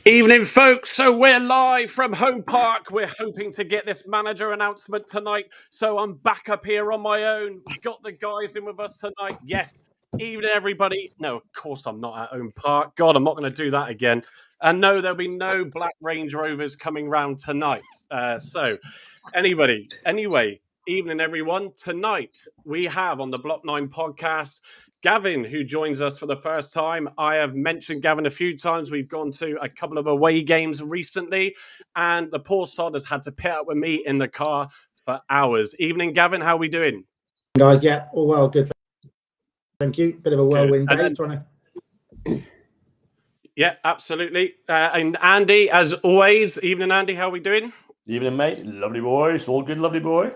Evening, folks. So we're live from Home Park. We're hoping to get this manager announcement tonight. So I'm back up here on my own. We got the guys in with us tonight. Yes. Evening, everybody. No, of course I'm not at Home Park. God, I'm not going to do that again. And no, there'll be no Black Range Rovers coming round tonight. Anyway, evening, everyone. Tonight we have on the Block 9 podcast Gavin, who joins us for the first time. I have mentioned Gavin a few times. We've gone to a couple of away games recently, and the poor sod has had to pit up with me in the car for hours. Evening, Gavin. How are we doing? Guys, yeah, all well, good. Thank you. Bit of a whirlwind day, trying to... Yeah, absolutely. And Andy, as always. Evening, Andy. How are we doing? Evening, mate. Lovely boy. It's all good, lovely boy.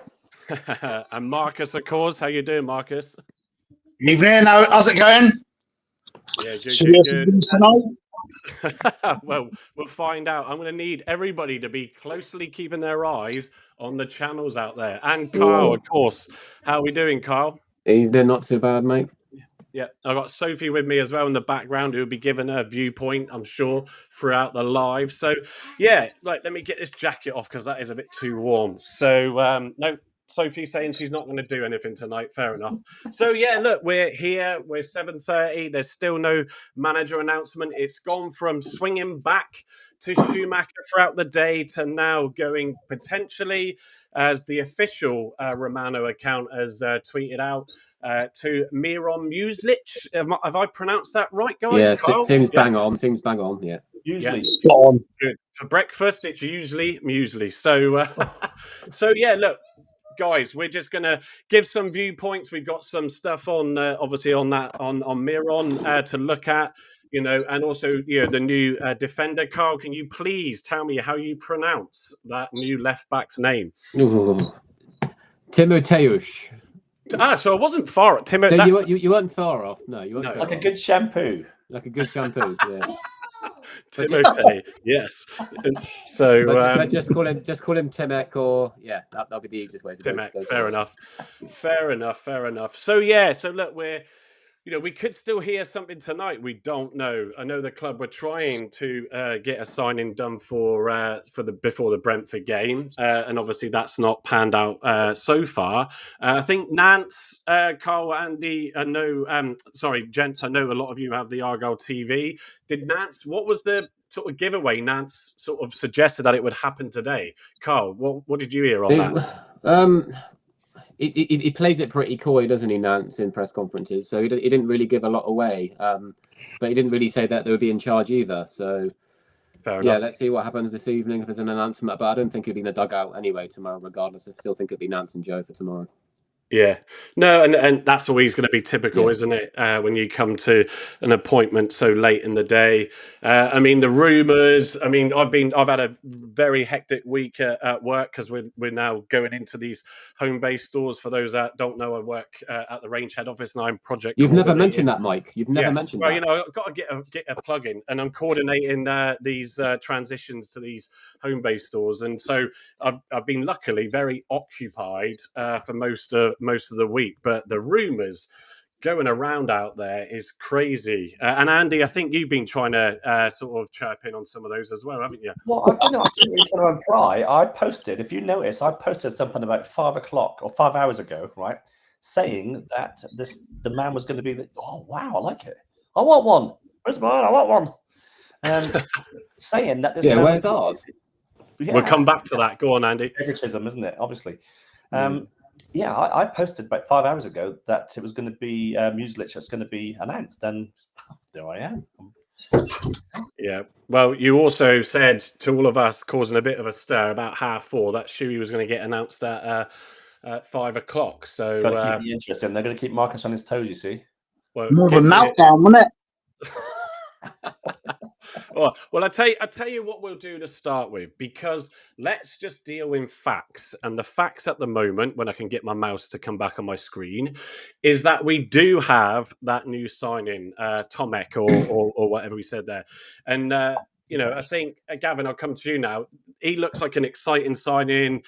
And Marcus, of course. How you doing, Marcus? Evening. How's it going? Yeah, good. Tonight? Well, we'll find out. I'm going to need everybody to be closely keeping their eyes on the channels out there. And Kyle, of course. How are we doing, Kyle? Evening, not too bad, mate. Yeah, I've got Sophie with me as well in the background who will be giving her viewpoint, I'm sure, throughout the live. So, yeah, let me get this jacket off because that is a bit too warm. So, no, Sophie's saying she's not going to do anything tonight. Fair enough. So, yeah, look, we're here. We're 7:30. There's still no manager announcement. It's gone from swinging back to Schumacher throughout the day to now going potentially, as the official Romano account has tweeted out, to Miron Muslic. Have I pronounced that right, guys? Yeah, seems bang on. Seems bang on, yeah. Usually. Spot on. Good. For breakfast, it's usually muesli. So, yeah, look, guys, we're just going to give some viewpoints. We've got some stuff on, obviously, on Miron to look at, and also, the new defender. Carl, can you please tell me how you pronounce that new left back's name? Timoteusz. So I wasn't far. No, you weren't far off. No, you weren't. Like a good shampoo. Like a good shampoo. Yeah. Timotei, yes. So, but just call him Tomek, or that'll be the easiest way to Tomek. do it. Fair enough. So yeah, so look, we could still hear something tonight. We don't know. I know the club were trying to get a signing done for before the Brentford game, and obviously that's not panned out so far. I think Nance, Carl, Andy, gents. I know a lot of you have the Argyle TV. Did Nance? What was the sort of giveaway Nance sort of suggested that it would happen today? Carl, what did you hear on that? He plays it pretty coy, doesn't he, Nance, in press conferences? So he didn't really give a lot away, but he didn't really say that they would be in charge either. So fair enough. Let's see what happens this evening if there's an announcement. But I don't think he'll be in the dugout anyway tomorrow, regardless. I still think it'll be Nance and Joe for tomorrow. Yeah, no, and that's always going to be typical, isn't it? When you come to an appointment so late in the day. I mean, the rumours. I mean, I've had a very hectic week at work because we're now going into these home-based stores. For those that don't know, I work at the Range head office, and I'm project. You've never mentioned that, Mike. You've never mentioned that. Well, I've got to get a plug in, and I'm coordinating these transitions to these home-based stores, and so I've been luckily very occupied for most of the week, but the rumours going around out there is crazy. And Andy, I think you've been trying to sort of chirp in on some of those as well, haven't you? Well, I didn't really try to imply. I posted, if you notice, I posted something about 5 o'clock or 5 hours ago, right, saying that the man was going to be oh wow, I like it. I want one. Where's mine? I want one. Saying that this. Yeah, where's ours? We'll come back to that. Go on, Andy. Favoritism, isn't it? Obviously. I posted about 5 hours ago that it was going to be Muslic that's going to be announced, and there I am. Yeah. Well, you also said to all of us, causing a bit of a stir, about 4:30, that Shuey was going to get announced at 5 o'clock. So got to keep the interest in. They're going to keep Marcus on his toes, you see. Well, more of a meltdown, wasn't it? Well, I tell you what we'll do to start with, because let's just deal in facts. And the facts at the moment, when I can get my mouse to come back on my screen, is that we do have that new signing, Tomek or whatever we said there. And I think, Gavin, I'll come to you now. He looks like an exciting signing.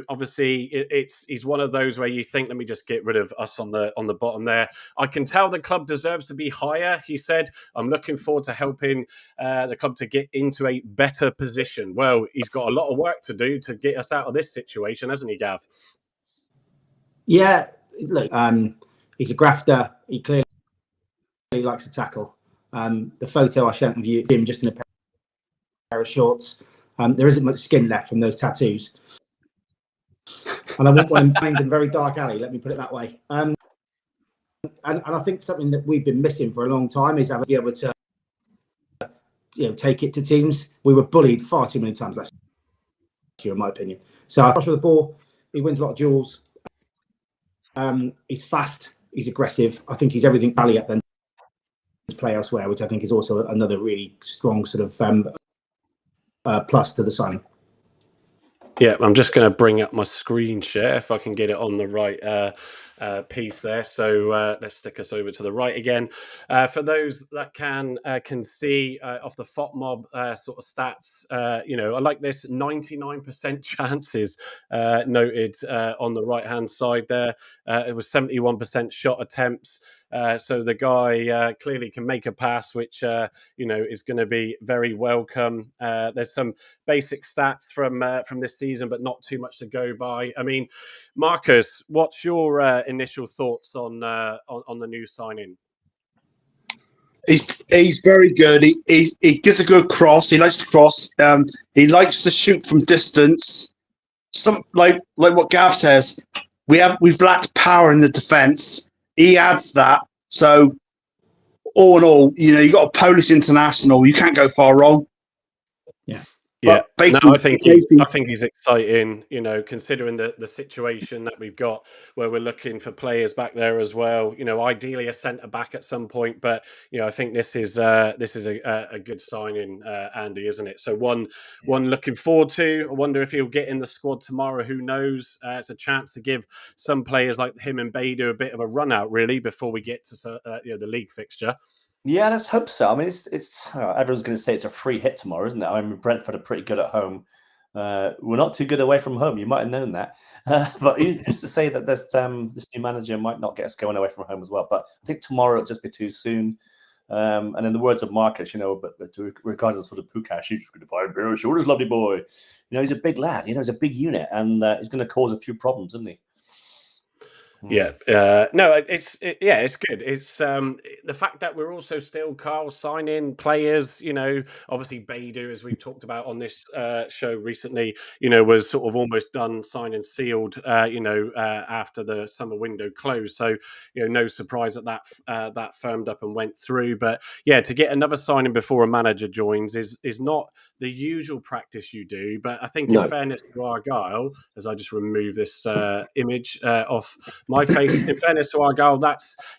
Obviously, he's one of those where you think, let me just get rid of us on the bottom there. I can tell the club deserves to be higher, he said. I'm looking forward to helping the club to get into a better position. Well, he's got a lot of work to do to get us out of this situation, hasn't he, Gav? Yeah, look, he's a grafter. He clearly likes to tackle. The photo I shared with you, it's him just in a pair of shorts. There isn't much skin left from those tattoos. And I want one blind and very dark alley, let me put it that way. And I think something that we've been missing for a long time is be able to take it to teams. We were bullied far too many times last year, in my opinion. So I with the ball, he wins a lot of duels. He's fast, he's aggressive. I think he's everything Bally up then to play elsewhere, which I think is also another really strong sort of plus to the signing. Yeah, I'm just going to bring up my screen share if I can get it on the right piece there. So let's stick us over to the right again. For those that can see off the FOTMob sort of stats, I like this 99% chances noted on the right-hand side there. It was 71% shot attempts. So the guy clearly can make a pass, which is going to be very welcome. There's some basic stats from this season, but not too much to go by. I mean, Marcus, what's your initial thoughts on the new signing? He's very good. He gives a good cross. He likes to cross. He likes to shoot from distance. Some like what Gav says. We've lacked power in the defence. He adds that. So all in all, you got a Polish international. You can't go far wrong. Yeah, no, I think he's exciting. Considering the situation that we've got, where we're looking for players back there as well. Ideally a centre back at some point, but I think this is a good signing, Andy, isn't it? So one looking forward to. I wonder if he'll get in the squad tomorrow. Who knows? It's a chance to give some players like him and Bader a bit of a run out, really, before we get to the league fixture. Yeah, let's hope so. I mean, it's everyone's going to say it's a free hit tomorrow, isn't it? I mean, Brentford are pretty good at home. We're not too good away from home. You might have known that, but who's to say that this new manager might not get us going away from home as well? But I think tomorrow it'll just be too soon. And in the words of Marcus, but regardless of sort of Pukash, he's going to fire bare his shoulders, lovely boy. He's a big lad. He's a big unit, and he's going to cause a few problems, isn't he? Yeah, no, it's good. It's the fact that we're also still, Carl, signing players. Obviously Bader, as we've talked about on this show recently, was sort of almost done, signed and sealed. After the summer window closed. So no surprise that firmed up and went through. But yeah, to get another signing before a manager joins is not the usual practice you do. But I think in fairness to Argyle, as I just remove this image off my face, in fairness to Argyle,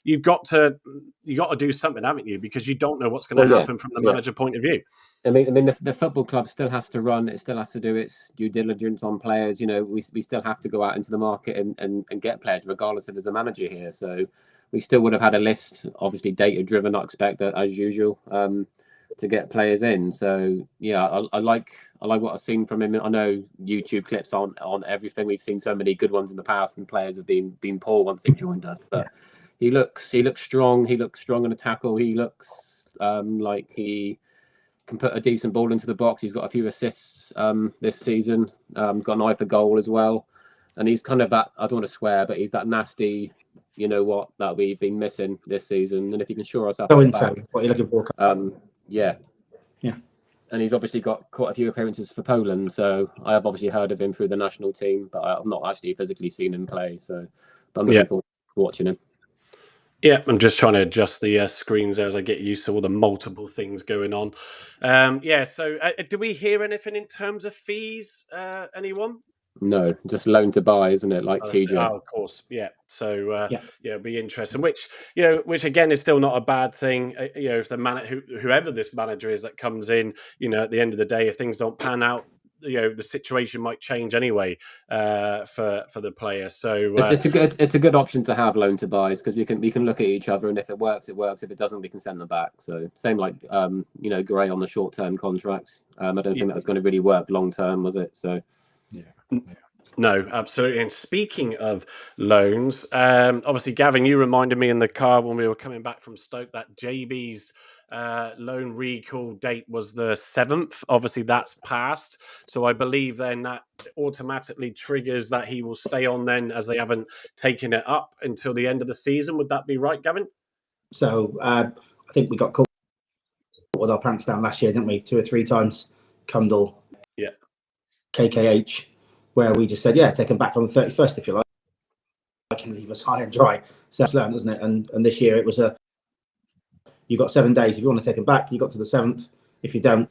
you've got to do something, haven't you? Because you don't know what's going to happen from the manager point of view. I mean, the football club still has to run. It still has to do its due diligence on players. We still have to go out into the market and get players, regardless if there's a manager here. So we still would have had a list, obviously data driven, I expect, as usual, to get players in. So yeah, I like what I've seen from him. I know YouTube clips on everything. We've seen so many good ones in the past, and players have been poor once they've joined us. But he looks strong. He looks strong in a tackle. He looks like he can put a decent ball into the box. He's got a few assists this season. Got an eye for goal as well. And he's kind of that, I don't want to swear, but he's that nasty, that we've been missing this season. And if he can shore us up, what are you looking for? Yeah. And he's obviously got quite a few appearances for Poland. So I have obviously heard of him through the national team, but I've not actually physically seen him play. So but I'm looking forward to watching him. Yeah, I'm just trying to adjust the screens there as I get used to all the multiple things going on. So do we hear anything in terms of fees, anyone? No, just loan to buy, isn't it? Like TJ. Oh, of course, yeah. So it'll be interesting. Which again is still not a bad thing. If the whoever this manager is that comes in, at the end of the day, if things don't pan out the situation might change anyway for the player. So it's a good option to have loan to buys, because we can look at each other, and if it works, it works. If it doesn't, we can send them back. So same like Gray on the short term contract. I don't think that was going to really work long term, was it? So No, absolutely. And speaking of loans, obviously, Gavin, you reminded me in the car when we were coming back from Stoke that JB's loan recall date was the 7th. Obviously, that's passed. So I believe then that automatically triggers that he will stay on then, as they haven't taken it up until the end of the season. Would that be right, Gavin? So I think we got caught with our pants down last year, didn't we? 2 or 3 times, Cundall, KKH, where we just said, take them back on the 31st if you like. I can leave us high and dry. Self-learned, isn't it? And this year it was you got 7 days. If you want to take them back, you got to the 7th. If you don't,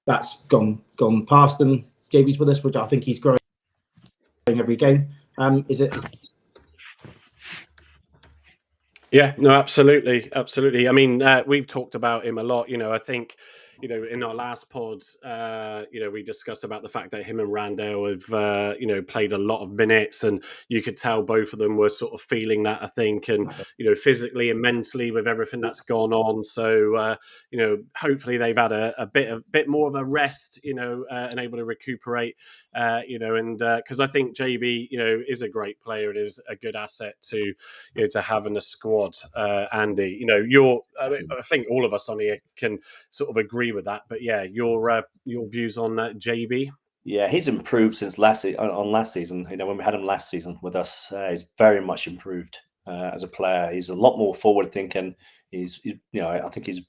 that's gone past. And JB's with us, which I think he's growing every game. Is it? Yeah, no, absolutely. I mean, we've talked about him a lot. I think, in our last pod, we discussed about the fact that him and Randall have, played a lot of minutes, and you could tell both of them were sort of feeling that, I think, and, physically and mentally with everything that's gone on. So, hopefully they've had a bit more of a rest, and able to recuperate, and because I think JB, is a great player and is a good asset to have in the squad. Andy, I think all of us on here can sort of agree with that. But yeah, your views on JB? Yeah, he's improved since last season. When we had him last season with us, he's very much improved as a player. He's a lot more forward thinking. I think he's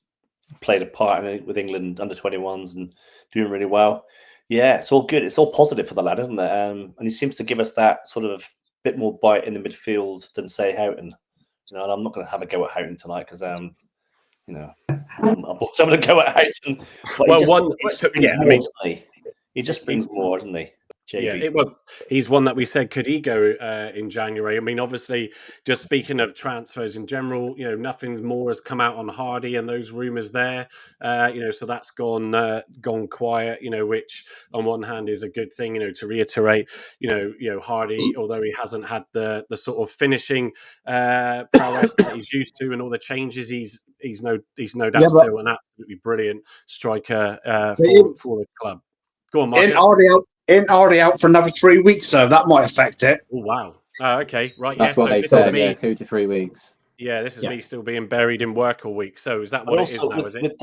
played a part with England under 21s and doing really well. Yeah, it's all good. It's all positive for the lad, isn't it? And he seems to give us that sort of bit more bite in the midfield than say Houghton. And I'm not going to have a go at Houghton tonight because, I'm going to go at Houghton. He just brings more, doesn't he? JB. Yeah, he's one that we said, could he go in January? I mean, obviously, just speaking of transfers in general, nothing more has come out on Hardy and those rumours there. So that's gone quiet. Which on one hand is a good thing. To reiterate, Hardy, although he hasn't had the sort of finishing prowess that he's used to, and all the changes, he's no doubt still an absolutely brilliant striker for the club. Go on, Marcus. Already out for another 3 weeks, so that might affect it. Oh, wow. Okay, right. That's what they said, 2 to 3 weeks. Yeah, this is me still being buried in work all week. So is that what it is now, is it?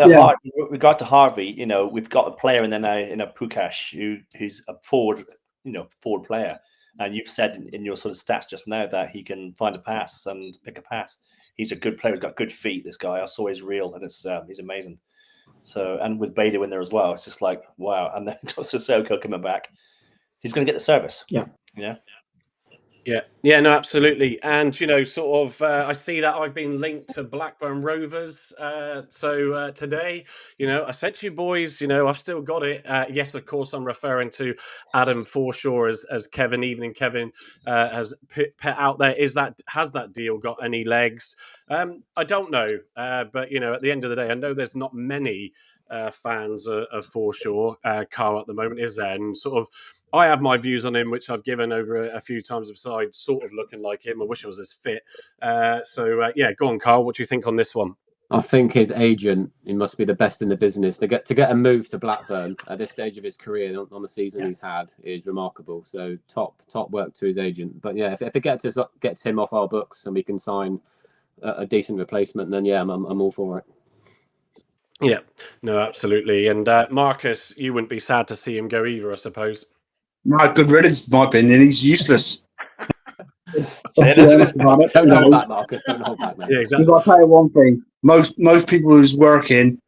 With regard to Harvey, we've got a player in there now, Pukash, who's a forward player. And you've said in your sort of stats just now that he can find a pass and pick a pass. He's a good player. He's got good feet, this guy. I saw his reel, and he's amazing. So, and with Bader in there as well, it's just like, wow. And then Sissoko coming back. He's going to get the service. Yeah. Yeah, no, absolutely. And, sort of, I see that I've been linked to Blackburn Rovers. So today, I said to you boys, I've still got it. Yes, of course, I'm referring to Adam Forshaw as Kevin, Evening Kevin, has put out there. Has that deal got any legs? I don't know. But, at the end of the day, I know there's not many fans of Forshaw, Carl, at the moment, is there? And sort of, I have my views on him, which I've given over a few times beside, sort of looking like him. I wish I was as fit. Go on, Carl. What do you think on this one? I think his agent, he must be the best in the business. To get a move to Blackburn at this stage of his career on the season he's had is remarkable. So top work to his agent. But yeah, if it gets him off our books and we can sign a decent replacement, then yeah, I'm all for it. Yeah, no, absolutely. And Marcus, you wouldn't be sad to see him go either, I suppose. No, good riddance, in my opinion. He's useless. Don't hold back, Marcus. Don't hold back, mate. Yeah, exactly. Because I'll tell you one thing. Most people who's working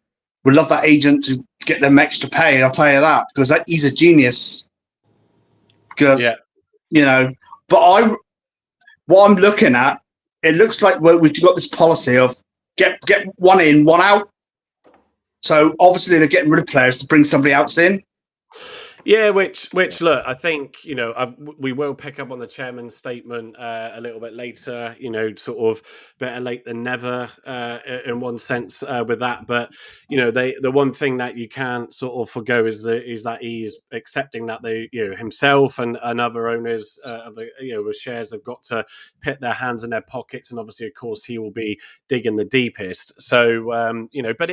would love that agent to get them extra pay. I'll tell you that. Because he's a genius. Because, but what I'm looking at, it looks like we've got this policy of get one in, one out. So obviously they're getting rid of players to bring somebody else in. Yeah, which look, I think we will pick up on the chairman's statement a little bit later. Sort of better late than never in one sense with that. But the one thing that you can't sort of forgo is that he's accepting that they himself and other owners of the with shares have got to put their hands in their pockets, and obviously, of course, he will be digging the deepest. So but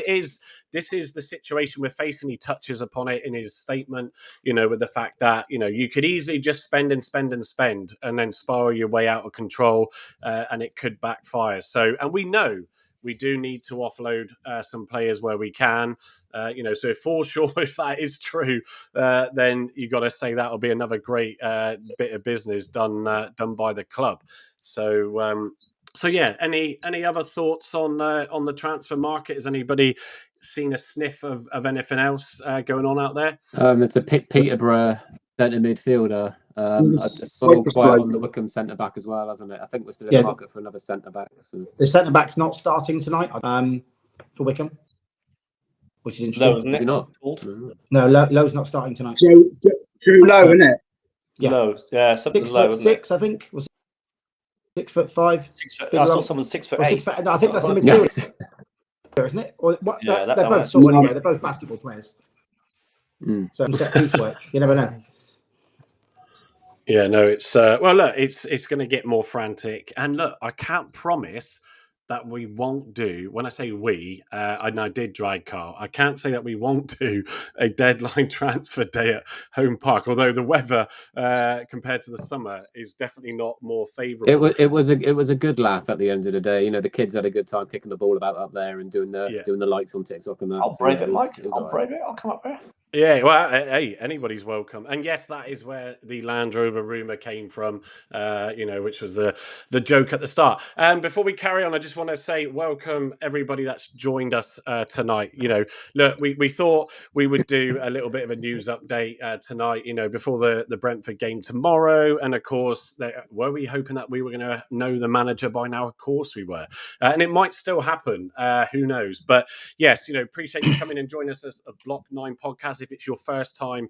this is the situation we're facing. He touches upon it in his statement, with the fact that, you could easily just spend and spend and spend and then spiral your way out of control and it could backfire. So, and we know we do need to offload some players where we can. So for sure, if that is true, then you got to say that'll be another great bit of business done by the club. So, so yeah, any other thoughts on the transfer market? Has anybody seen a sniff of anything else going on out there? It's a Peterborough centre midfielder. It's all quiet on the Wickham centre back as well, hasn't it? I think we're still in the market for another centre back. So. The centre back's not starting tonight for Wickham, which is interesting. No, No, Lowe's not starting tonight. Joe Lowe, isn't it? Yeah. Low, yeah, something low, isn't it? 6'6", I think. Was 6'5". 6 foot. I saw someone 6'8". No, I think that's the midfielder, isn't it? Or what? Yeah, they're both tall anyway. They're both basketball players. So set piece work. You never know. Yeah, no, it's well, look, it's going to get more frantic, and look, I can't promise that we won't do. When I say we, and I did drag Carl, I can't say that we won't do a deadline transfer day at Home Park. Although the weather, compared to the summer, is definitely not more favourable. It was a good laugh at the end of the day. The kids had a good time kicking the ball about up there and doing the lights on TikTok and that. I'll brave it, Mike. I'll brave it. I'll come up there. Yeah, well, hey, anybody's welcome. And yes, that is where the Land Rover rumour came from, which was the joke at the start. Before we carry on, I just want to say welcome everybody that's joined us tonight. Look, we thought we would do a little bit of a news update tonight, before the Brentford game tomorrow. And of course, were we hoping that we were going to know the manager by now? Of course we were. And it might still happen. Who knows? But yes, appreciate you coming and joining us as a Block 9 podcast. If it's your first time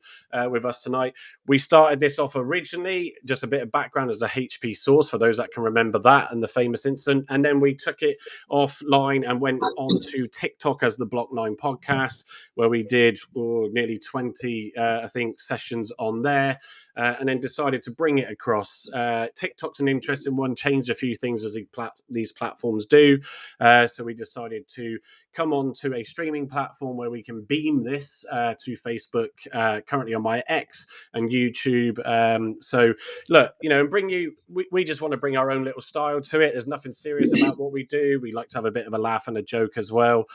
with us tonight, we started this off originally, just a bit of background as a HP source for those that can remember that and the famous incident. And then we took it offline and went on to TikTok as the Block 9 podcast, where we did nearly 20, I think, sessions on there. And then decided to bring it across. TikTok's an interesting one, changed a few things as these platforms do. So we decided to come on to a streaming platform where we can beam this to Facebook, currently on my X and YouTube. So look, and bring you, we just want to bring our own little style to it. There's nothing serious about what we do. We like to have a bit of a laugh and a joke as well,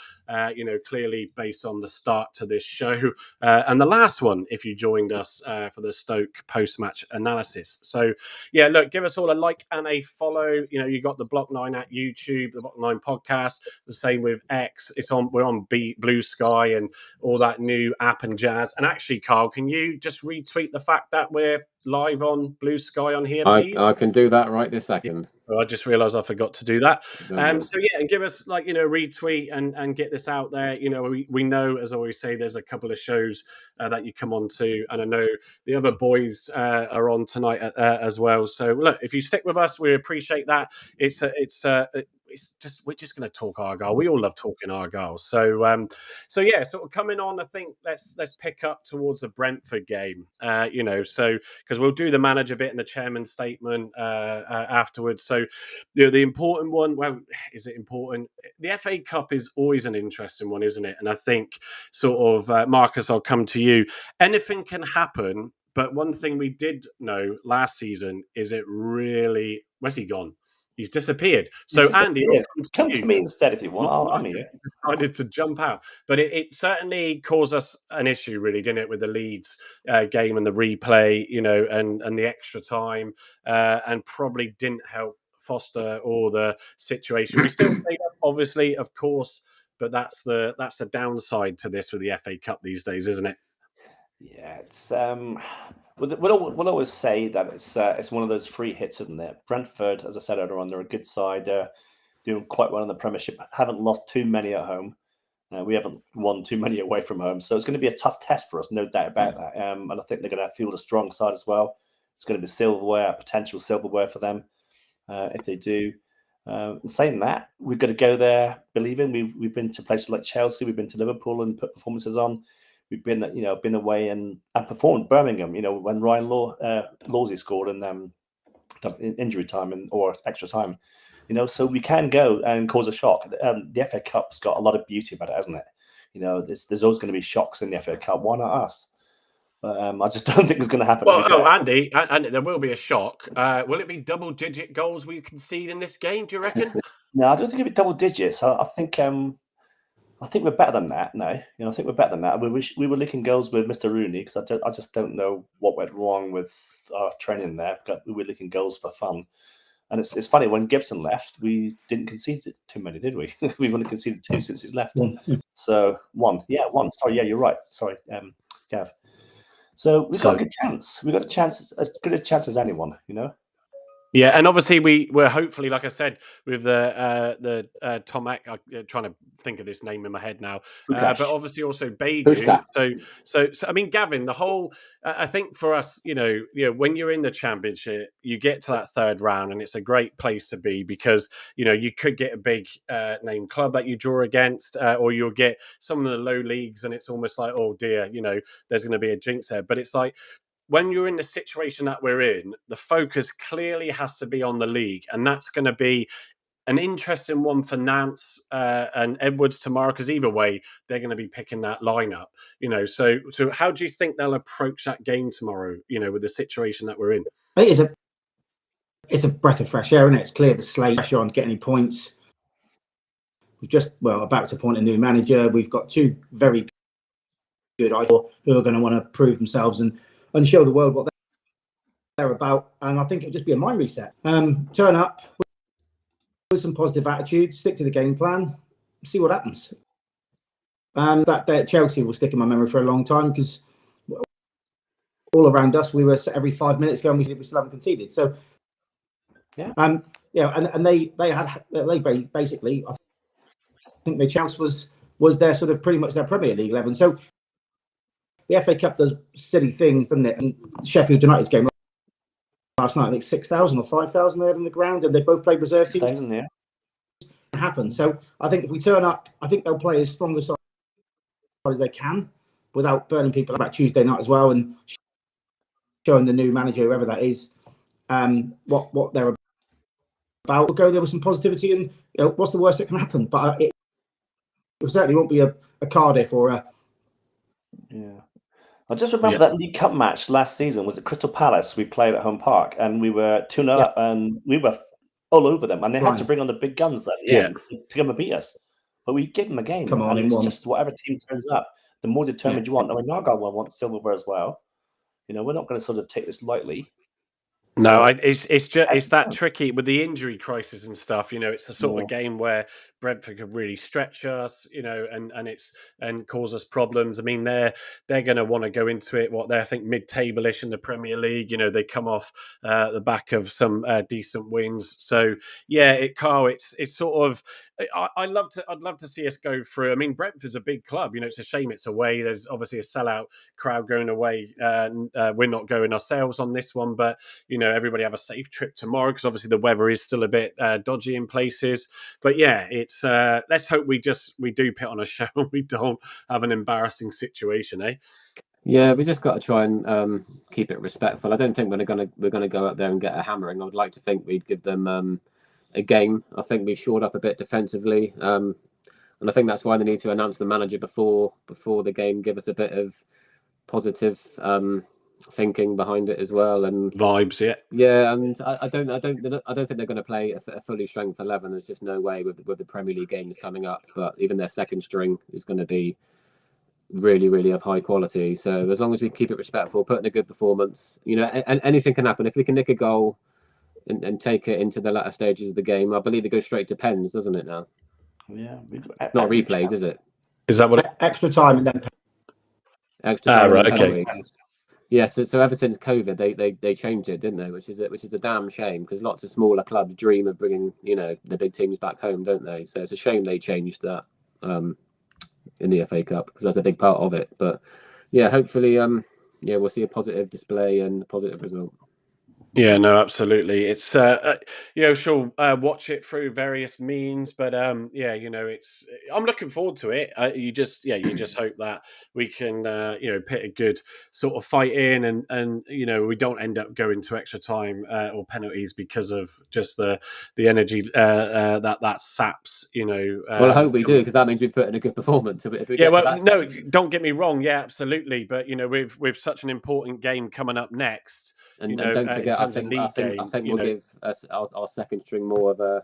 clearly based on the start to this show. And the last one, if you joined us for the Stoke post-match analysis. So yeah, look, give us all a like and a follow. You got the Block 9 at YouTube, the Block 9 podcast, the same with X. We're on Blue Sky and all that new app and jazz. And actually, Carl, can you just retweet the fact that we're live on Blue Sky on here, please? I can do that right this second. I just realised I forgot to do that. So yeah, and give us retweet and get this out there. We know, as I always say, there's a couple of shows that you come on to, and I know the other boys are on tonight as well. So look, if you stick with us, we appreciate that. It's just, we're just going to talk Argyle. We all love talking Argyle. So yeah, sort of coming on, I think let's pick up towards the Brentford game. So because we'll do the manager bit and the chairman's statement afterwards. So the important one, well, is it important? The FA Cup is always an interesting one, isn't it? And I think sort of Marcus, I'll come to you. Anything can happen, but one thing we did know last season is it really, where's he gone? He's disappeared. So Andy, come to me instead if you want. I'm here. Decided to jump out, but it certainly caused us an issue, really, didn't it, with the Leeds game and the replay, and the extra time, and probably didn't help foster all the situation. We still played up, obviously, of course, but that's the downside to this with the FA Cup these days, isn't it? Yeah, it's we'll always say that it's one of those free hits, isn't it? Brentford, as I said earlier on, they're a good side, doing quite well in the Premiership. Haven't lost too many at home. We haven't won too many away from home, so it's going to be a tough test for us, no doubt about that. And I think they're going to field a strong side as well. It's going to be silverware, potential silverware for them if they do. Saying that, we've got to go there believing. We've been to places like Chelsea, we've been to Liverpool and put performances on. We've been away and performed Birmingham. When Ryan Lawsey scored in injury time or extra time. So we can go and cause a shock. The FA Cup's got a lot of beauty about it, hasn't it? There's always going to be shocks in the FA Cup. Why not us? But I just don't think it's going to happen. Well, Andy, there will be a shock. Will it be double-digit goals we concede in this game? Do you reckon? No, I don't think it'll be double digits. I think we're better than that. No, I think we're better than that. We were licking goals with Mr. Rooney because I just don't know what went wrong with our training there. We were licking goals for fun. And it's funny, when Gibson left, we didn't concede too many, did we? We've only conceded 2 since he's left. So one. Sorry, yeah, you're right. Sorry, Gav. So we've got a good chance. We've got a chance, as good a chance as anyone, Yeah, and obviously we're hopefully, like I said, with the Tomek. I'm trying to think of this name in my head now, but obviously also Badu. So I mean, Gavin, the whole. I think for us, when you're in the Championship, you get to that third round, and it's a great place to be because you could get a big name club that you draw against, or you'll get some of the low leagues, and it's almost like, oh dear, there's going to be a jinx there. But it's like, when you're in the situation that we're in, the focus clearly has to be on the league, and that's going to be an interesting one for Nance and Edwards tomorrow, because either way, they're going to be picking that lineup. So how do you think they'll approach that game tomorrow? With the situation that we're in, I think it's a breath of fresh air, isn't it? It's clear the slate, pressure on getting any points. We've just about to appoint a new manager. We've got 2 very good who are going to want to prove themselves and show the world what they're about. And I think it'll just be a mind reset. Turn up with some positive attitude, stick to the game plan, see what happens. That day at Chelsea will stick in my memory for a long time because all around us, we were every 5 minutes going, we still haven't conceded. So, and they basically, I think the Chelsea was their sort of pretty much their Premier League 11. So the FA Cup does silly things, doesn't it? And Sheffield United's game last night, I think 6,000 or 5,000 there on the ground, and they both played reserve teams. Yeah. It happens. So I think if we turn up, I think they'll play as strong as they can without burning people about Tuesday night as well, and showing the new manager, whoever that is, what they're about. We'll go there with some positivity, and what's the worst that can happen? But it certainly won't be a Cardiff or a. Yeah. I just remember that League Cup match last season was at Crystal Palace. We played at Home Park and we were 2-0 up and we were all over them. And they had to bring on the big guns to come and beat us. But we gave them a game. Come on, and it's just whatever team turns up, the more determined you want. I mean, Nargal will want silverware as well. We're not going to sort of take this lightly. No, it's that tricky with the injury crisis and stuff. It's the sort of game where Brentford could really stretch us, and cause us problems. I mean, they're going to want to go into it. They're, I think, mid-table-ish in the Premier League. They come off the back of some decent wins. So yeah, Carl, it's sort of. I'd love to see us go through. I mean, Brentford's a big club. It's a shame it's away. There's obviously a sellout crowd going away. We're not going ourselves on this one, but everybody have a safe trip tomorrow because obviously the weather is still a bit dodgy in places. But yeah, it's let's hope we do put on a show and we don't have an embarrassing situation, eh? Yeah, we just got to try and keep it respectful. I don't think we're gonna go up there and get a hammering. I would like to think we'd give them a game. I think we've shored up a bit defensively, and I think that's why they need to announce the manager before the game, give us a bit of positive thinking behind it as well, and vibes. And I don't think they're going to play a fully strength 11. There's just no way with the Premier League games coming up. But even their second string is going to be really, really of high quality. So as long as we keep it respectful, put in a good performance, and anything can happen. If we can nick a goal and take it into the latter stages of the game, I believe it goes straight to pens, doesn't it now? Yeah, not replays, is it? Is that what? Extra time and then extra time. Right, okay. Yeah, so ever since COVID, they changed it, didn't they? Which is a damn shame because lots of smaller clubs dream of bringing the big teams back home, don't they? So it's a shame they changed that in the FA Cup, because that's a big part of it. But yeah, hopefully, we'll see a positive display and a positive result. Yeah, no, absolutely. It's she'll watch it through various means, but it's. I'm looking forward to it. You just hope that we can put a good sort of fight in, and we don't end up going to extra time or penalties because of just the energy that saps. Well, I hope we do, because that means we put in a good performance. If we get to that no, stage. don't get me wrong. Yeah, absolutely. But with such an important game coming up next. And don't forget, I think we'll give us our second string more of a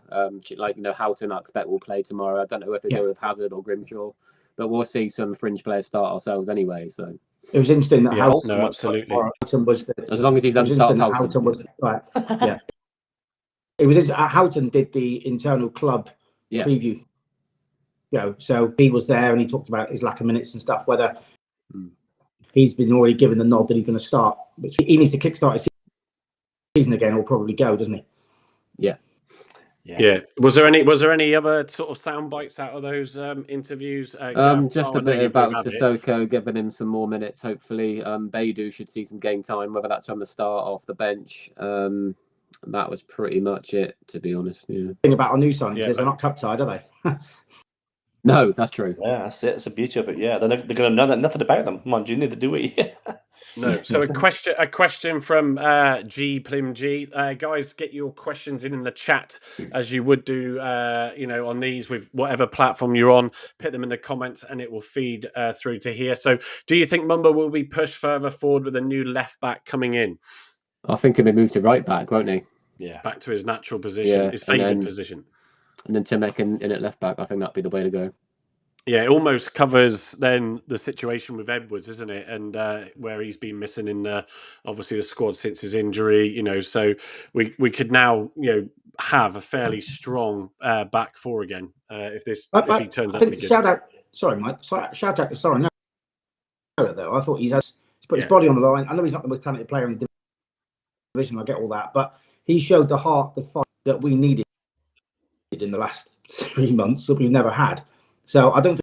Houghton. I expect will play tomorrow. I don't know if we go with Hazard or Grimshaw, but we'll see some fringe players start ourselves anyway. So it was interesting that Houghton was as long as he's unstart Houghton was right. Yeah, it was Houghton did the internal club preview. So he was there and he talked about his lack of minutes and stuff. Whether he's been already given the nod that he's going to start, which he needs to kickstart his season again, or probably go, doesn't he? Yeah. Was there any other sort of sound bites out of those interviews? Just a bit about Sissoko, giving him some more minutes. Hopefully, Beidou should see some game time, whether that's from the start, off the bench. That was pretty much it, to be honest. Yeah. Thing about our new signings is they're not cup tied, are they? No, that's true. Yeah, that's it. It's the beauty of it. Yeah, they're going to know nothing about them. Come on, do you need to do it? No. So a question from G Plim G. Guys, get your questions in the chat as you would do, on these with whatever platform you're on. Put them in the comments, and it will feed through to here. So, do you think Mumba will be pushed further forward with a new left back coming in? I think he'll be moved to right back, won't he? Yeah, back to his natural position, his favoured position. And then Tomek in at left back. I think that'd be the way to go. Yeah, it almost covers then the situation with Edwards, isn't it? And where he's been missing in obviously the squad since his injury, so we could now have a fairly strong back four again if he turns up. Shout out to Sorry, though I thought he's put his body on the line. I know he's not the most talented player in the division. I get all that, but he showed the fight that we needed in the last 3 months that we've never had. So I don't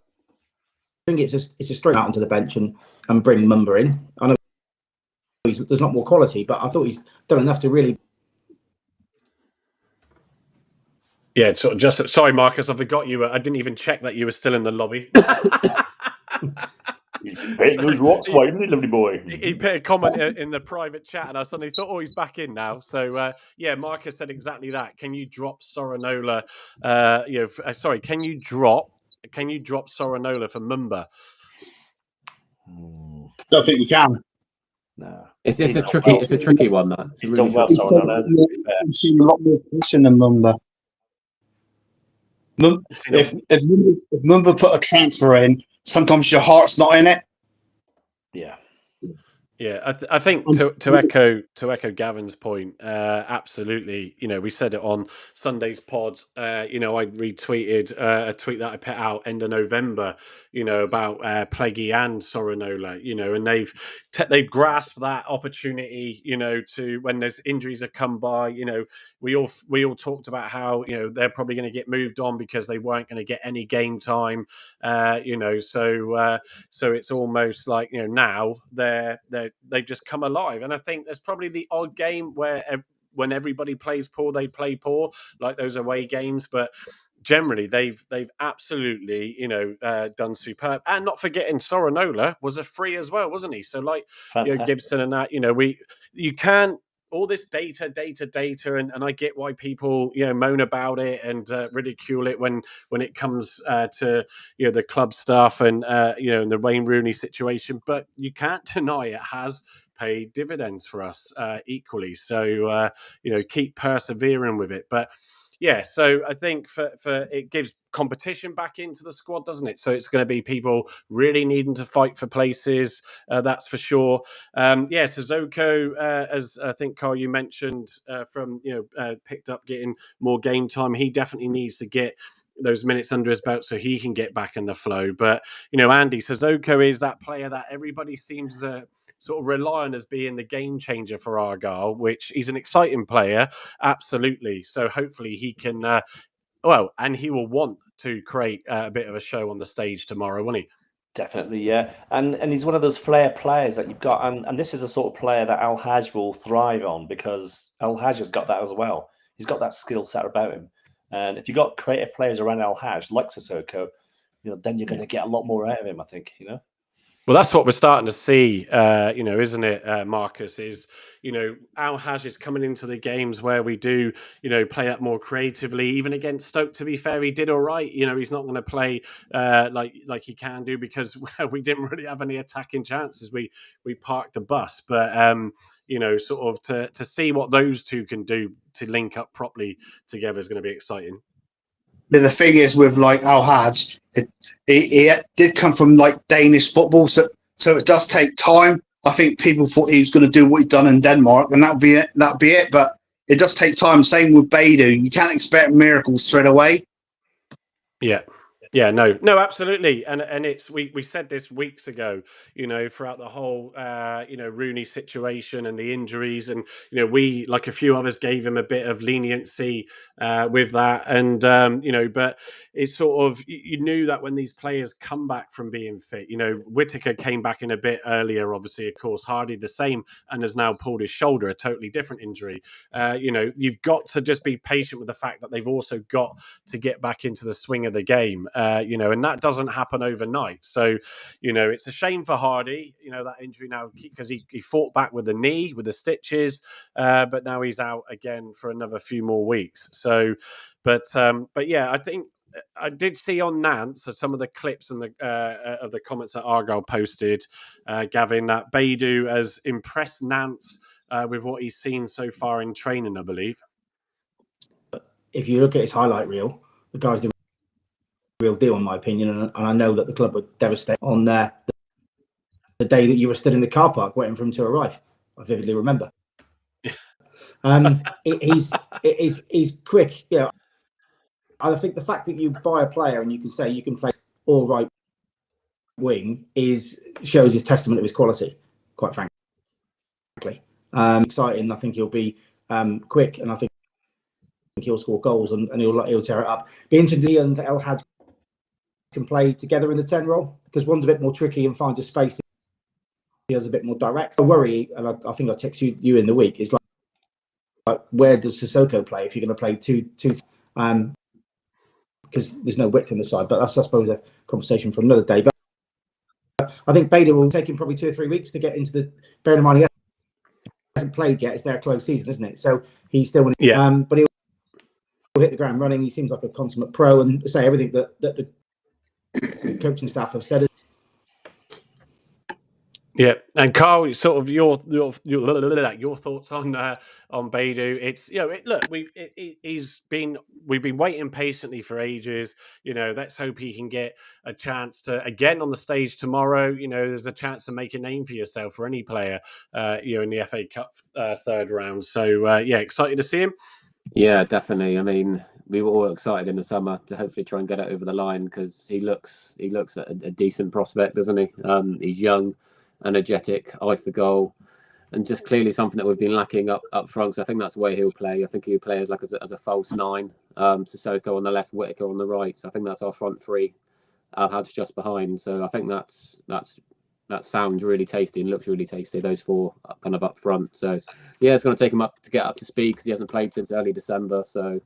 think it's a straight out onto the bench and bring Mumba in. I know there's not more quality, but I thought he's done enough to really. Yeah, sorry, Marcus, I forgot you. I didn't even check that you were still in the lobby. Those rocks, lovely boy. He put a comment in the private chat, and I suddenly thought, "Oh, he's back in now." So, Marcus said exactly that. Can you drop Sorinola? Can you drop Sorinola for Mumba? Don't think you can. No, it's a tricky one. That he's done well. Sorinola. I've seen a lot more passion than Mumba. If Mumba put a transfer in, sometimes your heart's not in it. Yeah. Yeah, I think to echo Gavin's point, absolutely. We said it on Sunday's pod. I retweeted a tweet that I put out end of November. About Pleggy and Sorinola. And they've grasped that opportunity. To when there's injuries that come by. We all talked about how they're probably going to get moved on because they weren't going to get any game time. So it's almost like now they've just come alive, and I think there's probably the odd game where when everybody plays poor, they play poor, like those away games, but generally they've absolutely done superb. And not forgetting Sorinola was a free as well, wasn't he? So like Gibson and that, you can't all this data, and I get why people moan about it and ridicule it when it comes to the club stuff and and the Wayne Rooney situation, but you can't deny it has paid dividends for us equally. So keep persevering with it, but. Yeah, so I think for it gives competition back into the squad, doesn't it? So it's going to be people really needing to fight for places. That's for sure. Sissoko, as I think Carl you mentioned, picked up getting more game time. He definitely needs to get those minutes under his belt so he can get back in the flow. But Andy, Sissoko is that player that everybody seems sort of rely on as being the game changer for Argyle, which he's an exciting player, absolutely. So hopefully he can, and he will want to create a bit of a show on the stage tomorrow, won't he? Definitely, yeah. And he's one of those flair players that you've got. And this is a sort of player that Al Haj will thrive on, because Al Haj has got that as well. He's got that skill set about him. And if you've got creative players around Al Haj, like Sissoko, then you're going to get a lot more out of him, I think, Well, that's what we're starting to see, isn't it, Marcus? Is, Al Haj is coming into the games where we do, play that more creatively. Even against Stoke, to be fair, he did all right. He's not going to play like he can do, because we didn't really have any attacking chances. We parked the bus, but sort of to see what those two can do to link up properly together is going to be exciting. But the thing is, with like Al Haj, he did come from like Danish football, so it does take time. I think people thought he was going to do what he'd done in Denmark, and that'd be it. But it does take time. Same with Beidou. You can't expect miracles straight away. Yeah, no, absolutely, and it's we said this weeks ago, throughout the whole Rooney situation and the injuries, and we, like a few others, gave him a bit of leniency with that, and but it's sort of, you knew that when these players come back from being fit, Whittaker came back in a bit earlier, obviously, of course, Hardy the same, and has now pulled his shoulder, a totally different injury. You've got to just be patient with the fact that they've also got to get back into the swing of the game. And that doesn't happen overnight. So, it's a shame for Hardy, that injury now, because he fought back with the knee, with the stitches, but now he's out again for another few more weeks. So, but yeah, I think I did see on Nance, so some of the clips and of the comments that Argyle posted, Gavin, that Beidou has impressed Nance with what he's seen so far in training, I believe. If you look at his highlight reel, the guy's the real deal, in my opinion, and I know that the club were devastated on the day that you were stood in the car park waiting for him to arrive. I vividly remember. He's quick. Yeah, I think the fact that you buy a player and you can say you can play all right wing shows his testament of his quality, quite frankly. Exciting. I think he'll be quick, and I think he'll score goals, and he'll tear it up. Be interesting, and El Hadj can play together in the 10 role, because one's a bit more tricky and finds a space. The other's a bit more direct. I worry, and I think I text you in the week, is like where does Sissoko play if you're going to play two because there's no width in the side. But that's, I suppose, a conversation for another day. But I think Beidou will take him probably 2 or 3 weeks to get into the. Bearing in mind he hasn't played yet; it's their close season, isn't it? So he's still but he'll hit the ground running. He seems like a consummate pro, and say everything that the coaching staff have said. Yeah, and Carl, sort of your thoughts on Beidou. It's we've been waiting patiently for ages. Let's hope he can get a chance to again on the stage tomorrow. There's a chance to make a name for yourself for any player. In the FA Cup third round. So excited to see him. Yeah, definitely. I mean, we were all excited in the summer to hopefully try and get it over the line, because he looks a decent prospect, doesn't he? He's young, energetic, eye for goal, and just clearly something that we've been lacking up front. So I think that's the way he'll play. I think he'll play as a false 9, Sissoko on the left, Whittaker on the right. So I think that's our front three. Al Hadj just behind. So I think that sounds really tasty and looks really tasty, those 4 kind of up front. So yeah, it's going to take him to get up to speed, because he hasn't played since early December. So,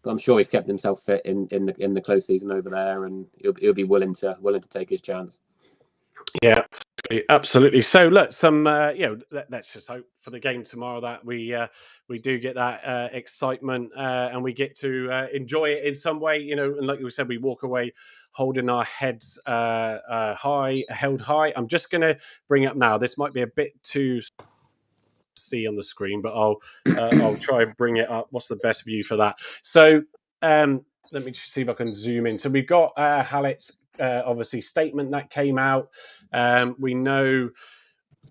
but I'm sure he's kept himself fit in the close season over there, and he'll be willing to take his chance. Yeah, absolutely. So look, let's just hope for the game tomorrow that we do get that excitement and we get to enjoy it in some way. And like we said, we walk away holding our heads held high. I'm just going to bring up now. This might be a bit too see on the screen, but I'll try and bring it up. What's the best view for that? So let me just see if I can zoom in. So we've got Hallett's obviously statement that came out. We know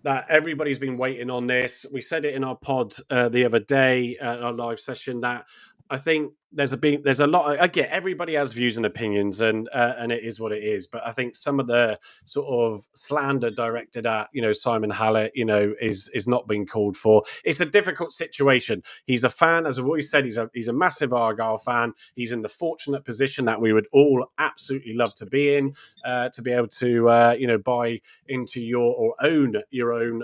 that everybody's been waiting on this. We said it in our pod the other day, our live session, that I think there's a lot. I get everybody has views and opinions, and it is what it is. But I think some of the sort of slander directed at Simon Hallett, is not being called for. It's a difficult situation. He's a fan, as I've always said. He's a massive Argyle fan. He's in the fortunate position that we would all absolutely love to be in, to be able to buy into your own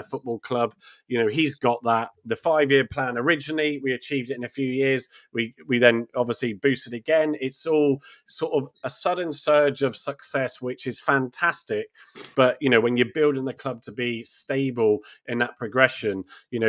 football club. He's got that. The 5-year plan originally, we achieved it in a few years. We then obviously boosted again. It's all sort of a sudden surge of success, which is fantastic. But when you're building the club to be stable in that progression,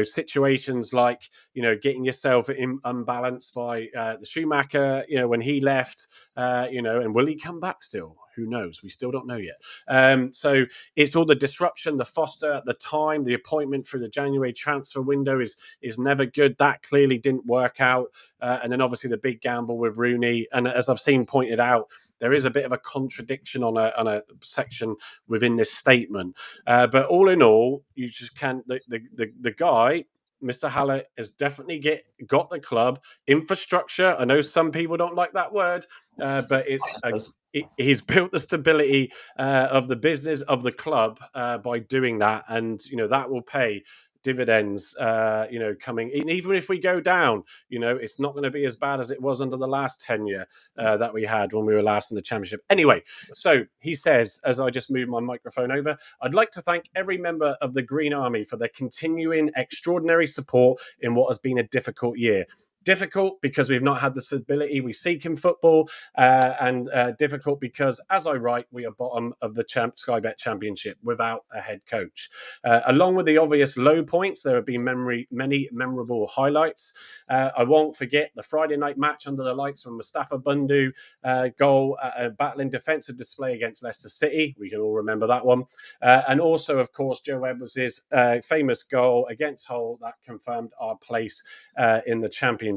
situations like getting yourself unbalanced by the Schumacher, when he left, and will he come back still? Who knows? We still don't know yet. So it's all the disruption, the Foster at the time, the appointment through the January transfer window is never good. That clearly didn't work out. And then obviously the big gamble with Rooney. And as I've seen pointed out, there is a bit of a contradiction on a section within this statement. But all in all, you just can't. The guy, Mr. Hallett, has definitely got the club infrastructure. I know some people don't like that word, but he's built the stability of the business of the club by doing that, and that will pay dividends coming. Even if we go down, it's not going to be as bad as it was under the last tenure that we had when we were last in the Championship. Anyway, so he says, as I just moved my microphone over, I'd like to thank every member of the Green Army for their continuing extraordinary support in what has been a difficult year. Difficult because we've not had the stability we seek in football, and difficult because, as I write, we are bottom of the Sky Bet Championship without a head coach. Along with the obvious low points, there have been many memorable highlights. I won't forget the Friday night match under the lights from Mustafa Bundu goal, a battling defensive display against Leicester City. We can all remember that one. And also, of course, Joe Edwards' famous goal against Hull that confirmed our place in the Championship.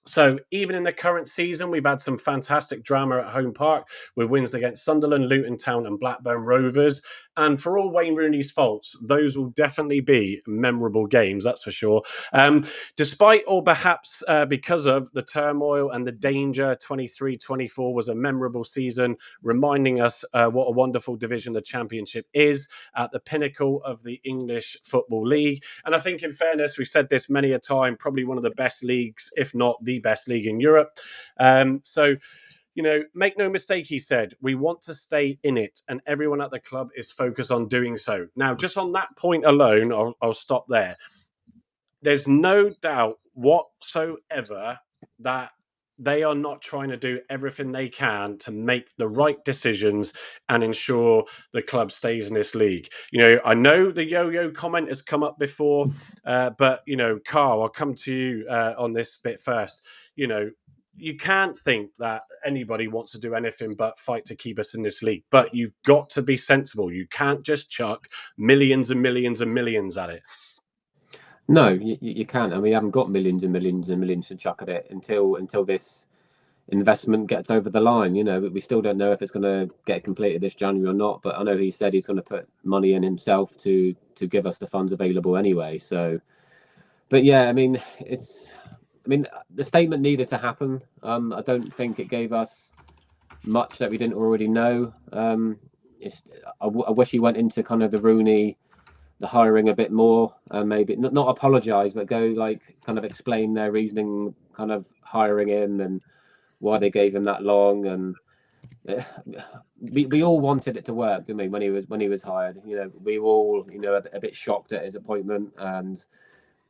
So even in the current season, we've had some fantastic drama at home park with wins against Sunderland, Luton Town and Blackburn Rovers. And for all Wayne Rooney's faults, those will definitely be memorable games, that's for sure. Despite or perhaps because of the turmoil and the danger, 23-24 was a memorable season, reminding us what a wonderful division the Championship is at the pinnacle of the English Football League. And I think, in fairness, we've said this many a time, probably one of the best leagues, if not the best league in Europe. So make no mistake, he said, we want to stay in it, and everyone at the club is focused on doing so. Now, just on that point alone, I'll stop there. There's no doubt whatsoever that they are not trying to do everything they can to make the right decisions and ensure the club stays in this league. I know the yo-yo comment has come up before, but, Carl, I'll come to you on this bit first. You can't think that anybody wants to do anything but fight to keep us in this league. But you've got to be sensible. You can't just chuck millions and millions and millions at it. No, you can't. And we haven't got millions and millions and millions to chuck at it until this investment gets over the line. We still don't know if it's going to get completed this January or not. But I know he said he's going to put money in himself to give us the funds available anyway. So, but yeah, the statement needed to happen. I don't think it gave us much that we didn't already know. I wish he went into kind of the Rooney, the hiring a bit more, maybe not apologise, but go kind of explain their reasoning, kind of hiring him and why they gave him that long. And we all wanted it to work, didn't we? When he was hired, we all a bit shocked at his appointment, and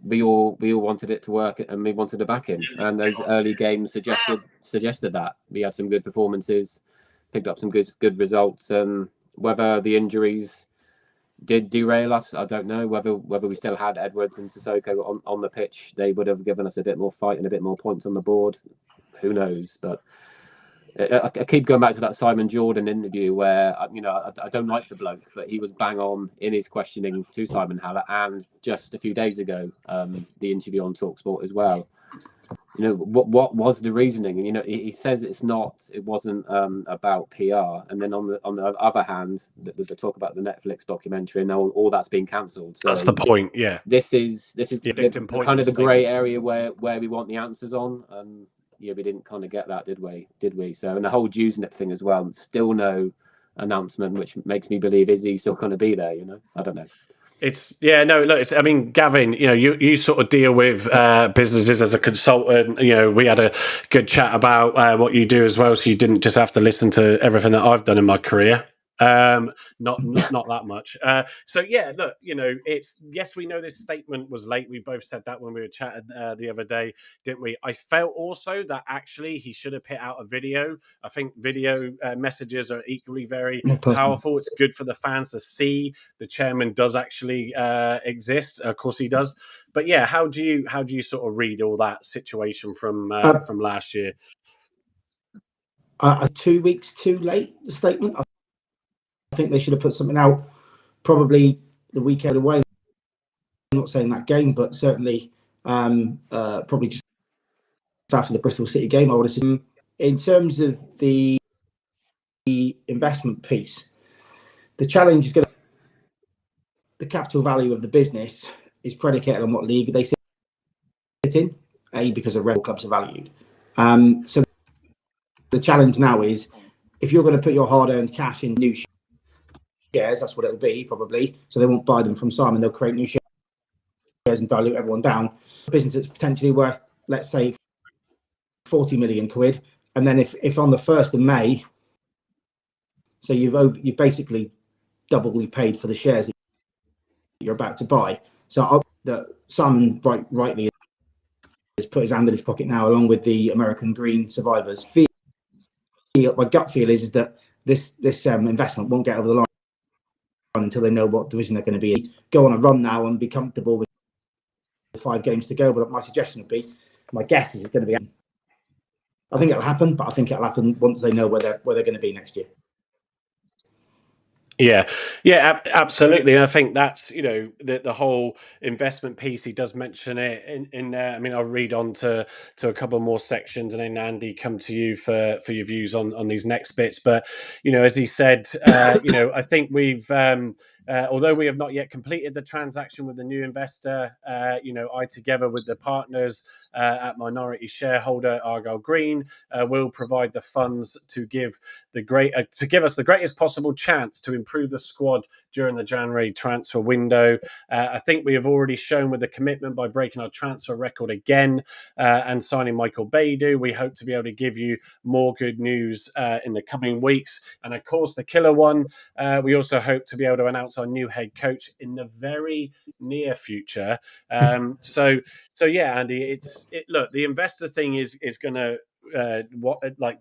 we all wanted it to work, and we wanted to back him. And those early games suggested that we had some good performances, picked up some good results. Whether the injuries did derail us, I don't know. Whether we still had Edwards and Sissoko on the pitch, they would have given us a bit more fight and a bit more points on the board. Who knows? But I keep going back to that Simon Jordan interview where I don't like the bloke, but he was bang on in his questioning to Simon Hallett, and just a few days ago, the interview on TalkSport as well. What was the reasoning? And he says it wasn't about PR, and then on the other hand, the talk about the Netflix documentary, and all that's been cancelled. So that's the point. Yeah, this is the point, kind of the grey area where we want the answers on. year we didn't kind of get that, did we? So, and the whole Dewsnip thing as well, still no announcement, which makes me believe, is he still going to be there? I don't know. I mean, Gavin, you sort of deal with businesses as a consultant. We had a good chat about what you do as well, so you didn't just have to listen to everything that I've done in my career. Not that much. So yeah, look, yes, we know this statement was late. We both said that when we were chatting the other day, didn't we? I felt also that actually he should have put out a video. I think video messages are equally very powerful. It's good for the fans to see the chairman does actually exist. Of course he does. But yeah, how do you sort of read all that situation from last year? 2 weeks too late, the statement. I think they should have put something out probably the weekend away. I'm not saying that game, but certainly probably just after the Bristol City game, I would assume. In terms of the investment piece, the challenge is going to, the capital value of the business is predicated on what league they sit in, because a rebel clubs are valued. So the challenge now is, if you're going to put your hard-earned cash in new shares, that's what it'll be probably. So they won't buy them from Simon. They'll create new shares and dilute everyone down. A business that's potentially worth, let's say, 40 million quid, and then if on the 1st of May, so you've basically doubly paid for the shares that you're about to buy. So Simon rightly has put his hand in his pocket now, along with the American Green survivors. My gut feel is that this investment won't get over the line until they know what division they're going to be. Go on a run now and be comfortable with 5 games to go. But my suggestion would be, my guess is it's going to be. I think it'll happen, but I think it'll happen once they know where they're going to be next year. Yeah, absolutely. And I think that's, the whole investment piece, he does mention it in there. I mean, I'll read on to a couple more sections, and then Andy, come to you for your views on these next bits. But, as he said, I think we've, although we have not yet completed the transaction with the new investor, I, together with the partners at minority shareholder Argyle Green, will provide the funds to give us the greatest possible chance to improve the squad during the January transfer window. I think we have already shown with the commitment by breaking our transfer record again and signing Michael Baidoo. We hope to be able to give you more good news in the coming weeks. And of course, the killer one, we also hope to be able to announce our new head coach in the very near future. So yeah, Andy, look, the investor thing is going to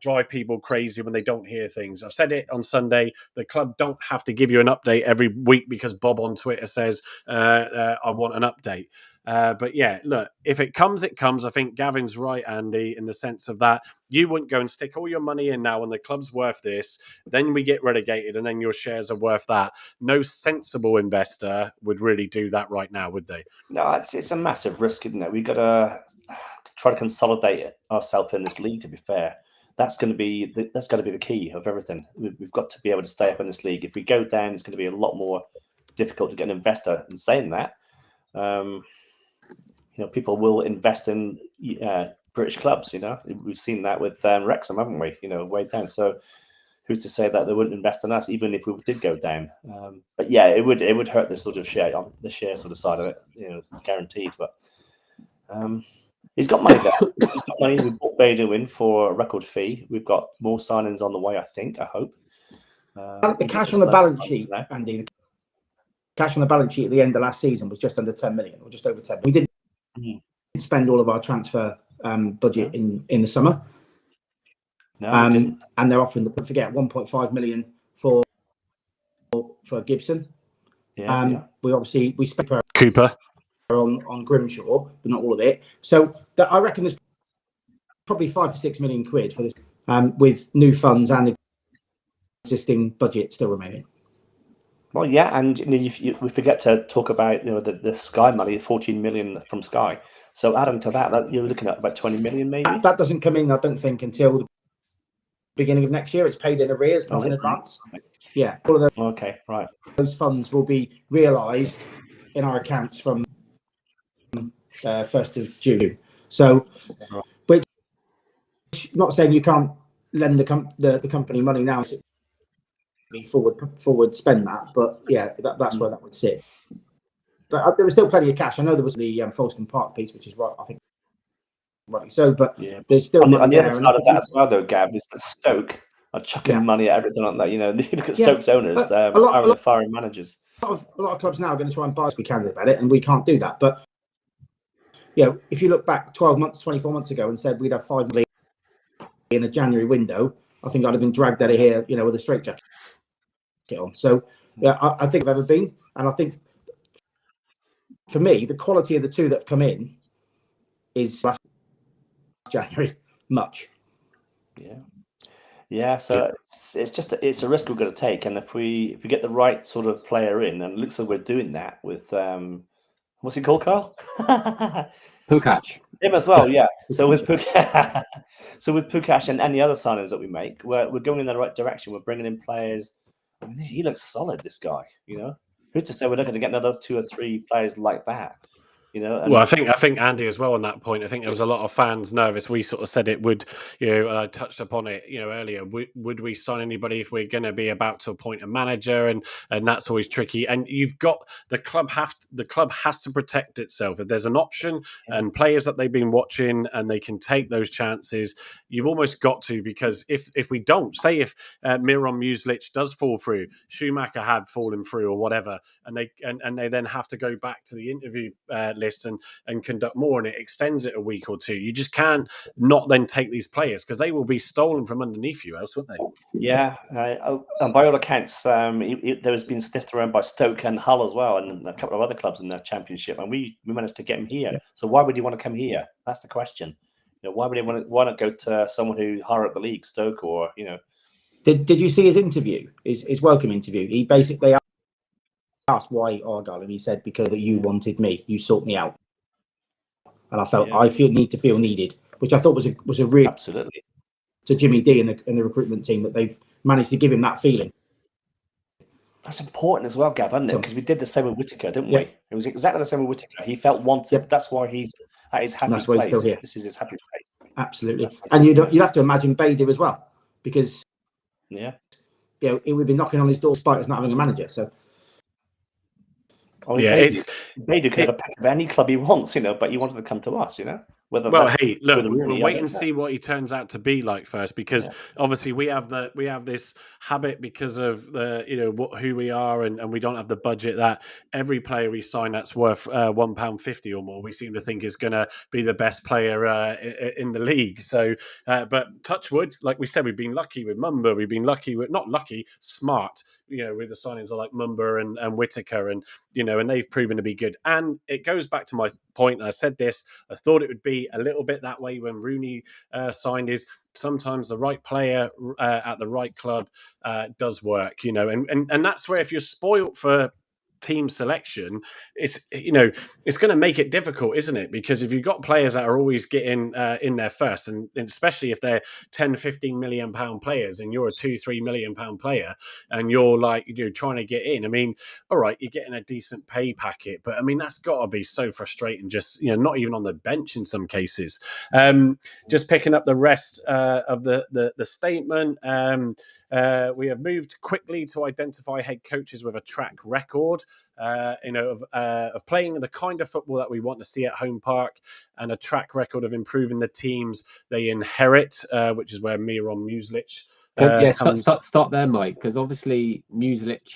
drive people crazy when they don't hear things. I've said it on Sunday. The club don't have to give you an update every week because Bob on Twitter says I want an update. But yeah, look, if it comes, it comes. I think Gavin's right, Andy, in the sense of that you wouldn't go and stick all your money in now when the club's worth this, then we get relegated and then your shares are worth that. No sensible investor would really do that right now, would they? No, it's a massive risk, isn't it? We've got to try to consolidate ourselves in this league. To be fair, that's going to be the key of everything. We've got to be able to stay up in this league. If we go down, it's going to be a lot more difficult to get an investor. And saying that, people will invest in British clubs. We've seen that with Wrexham, haven't we? Way down. So who's to say that they wouldn't invest in us, even if we did go down? But yeah, it would hurt the sort of share sort of side of it, guaranteed. But he's got money there. He's got money. We bought Baidoo in for a record fee. We've got more signings on the way, I hope. The cash on the balance sheet, Andy, the cash on the balance sheet at the end of last season was just under 10 million, or just over 10 million. We didn't spend all of our transfer budget in the summer. No, we didn't. And they're offering, don't forget, 1.5 million for Gibson. We spent Cooper on Grimshaw, but not all of it. So I reckon there's probably 5 to 6 million quid for this, with new funds and existing budget still remaining. Well, yeah, and we forget to talk about the Sky money, 14 million from Sky. So adding to that, you're looking at about 20 million, maybe. That doesn't come in, I don't think, until the beginning of next year. It's paid in arrears, not in advance. Yeah, all of those. Okay, right. Those funds will be realised in our accounts from 1st of June. So, which not saying you can't lend the company money now. Forward spend that, but yeah, that's where that would sit. But there was still plenty of cash. I know there was the Folkestone Park piece, which is right, I think, rightly so. But there's still on the other side of that as well, though, Gav, is that Stoke are chucking money at everything like that. You know, look at Stoke's owners; they're firing managers. A lot of clubs now are going to try and buy us. We can do about it, and we can't do that. But if you look back 12 months, 24 months ago, and said we'd have 5 million in a January window, I think I'd have been dragged out of here, with a straitjacket on. So I think I've ever been, and I think for me, the quality of the two that have come in is last January much. Yeah. So it's a risk we're going to take, and if we get the right sort of player in, and it looks like we're doing that with what's he called, Carl? Pukac. Him as well, yeah. So with Pukac, and any other signings that we make, we're going in the right direction. We're bringing in players. I mean, he looks solid, this guy. Who's to say we're not going to get another 2 or 3 players like that? Well, I think Andy as well on that point. I think there was a lot of fans nervous. We sort of said it would, touched upon it, earlier. Would we sign anybody if we're going to be about to appoint a manager, and that's always tricky. And you've got the club has to protect itself. If there's an option and players that they've been watching and they can take those chances, you've almost got to, because if we don't, say if Miron Muslic does fall through, Schumacher had fallen through or whatever, and they then have to go back to the interview list and conduct more, and it extends it a week or two. You just can't not then take these players, because they will be stolen from underneath you else, won't they? Yeah, and by all accounts, there has been sniffed around by Stoke and Hull as well, and a couple of other clubs in the Championship, and we managed to get him here. So why would he want to come here? That's the question. Why would he want to go to someone who higher up the league, Stoke, or Did you see his interview? His welcome interview? He basically asked why Argyle, and he said, because you wanted me, you sought me out, and I felt need to feel needed, which I thought was a real absolutely to Jimmy D and the recruitment team, that they've managed to give him that feeling. That's important as well, Gav, isn't it? Because we did the same with Whittaker, didn't we? It was exactly the same with Whittaker. He felt wanted. That's why he's at his happy place. He's still here. This is his happy place. Absolutely. And you'd have to imagine Bader as well, because it would be knocking on his door despite us not having a manager. So Bader could have a pack of any club he wants, but he wanted to come to us, We'll wait and see what he turns out to be like first, because obviously we have this habit, because of the who we are, and we don't have the budget that every player we sign that's worth £1.50 or more, we seem to think is going to be the best player in the league. So, but touch wood, like we said, we've been lucky with Mumba, we've been lucky with smart, with the signings of like Mumba and Whittaker, and they've proven to be good. And it goes back to my point, and I said this, I thought it would be a little bit that way when Rooney signed, is sometimes the right player at the right club does work, and that's where, if you're spoilt for team selection, it's going to make it difficult, isn't it? Because if you've got players that are always getting in there first, and especially if they're 10-15 million pound players, and you're a 2-3 million pound player, and you're like trying to get in, I mean, all right, you're getting a decent pay packet, but I mean, that's got to be so frustrating, just not even on the bench in some cases. Just picking up the rest of the statement, we have moved quickly to identify head coaches with a track record of playing the kind of football that we want to see at Home Park, and a track record of improving the teams they inherit, which is where Miron Muslic comes. Stop there, Mike, because obviously Muslic,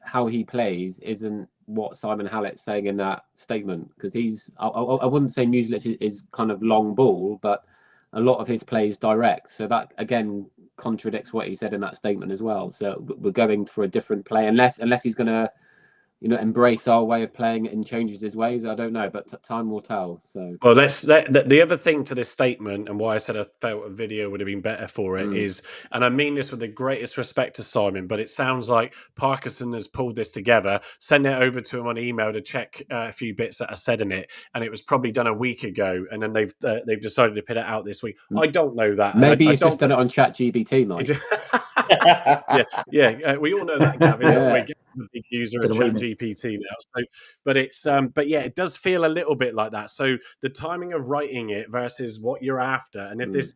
how he plays, isn't what Simon Hallett's saying in that statement, because I wouldn't say Muslic is kind of long ball, but a lot of his play is direct. So that again contradicts what he said in that statement as well. So we're going for a different play, unless he's going to embrace our way of playing and changes his ways. I don't know, but time will tell. So, well, the other thing to this statement, and why I said I felt a video would have been better for it, is, and I mean this with the greatest respect to Simon, but it sounds like Parkinson has pulled this together, send it over to him on email to check a few bits that are said in it, and it was probably done a week ago, and then they've decided to put it out this week. I don't know that. Maybe he's just done it on ChatGPT, Mike. We all know that, Gavin. Yeah. We're getting a big user of Gonna win it. ChatGPT now. So, but yeah, it does feel a little bit like that. So the timing of writing it versus what you're after, and if this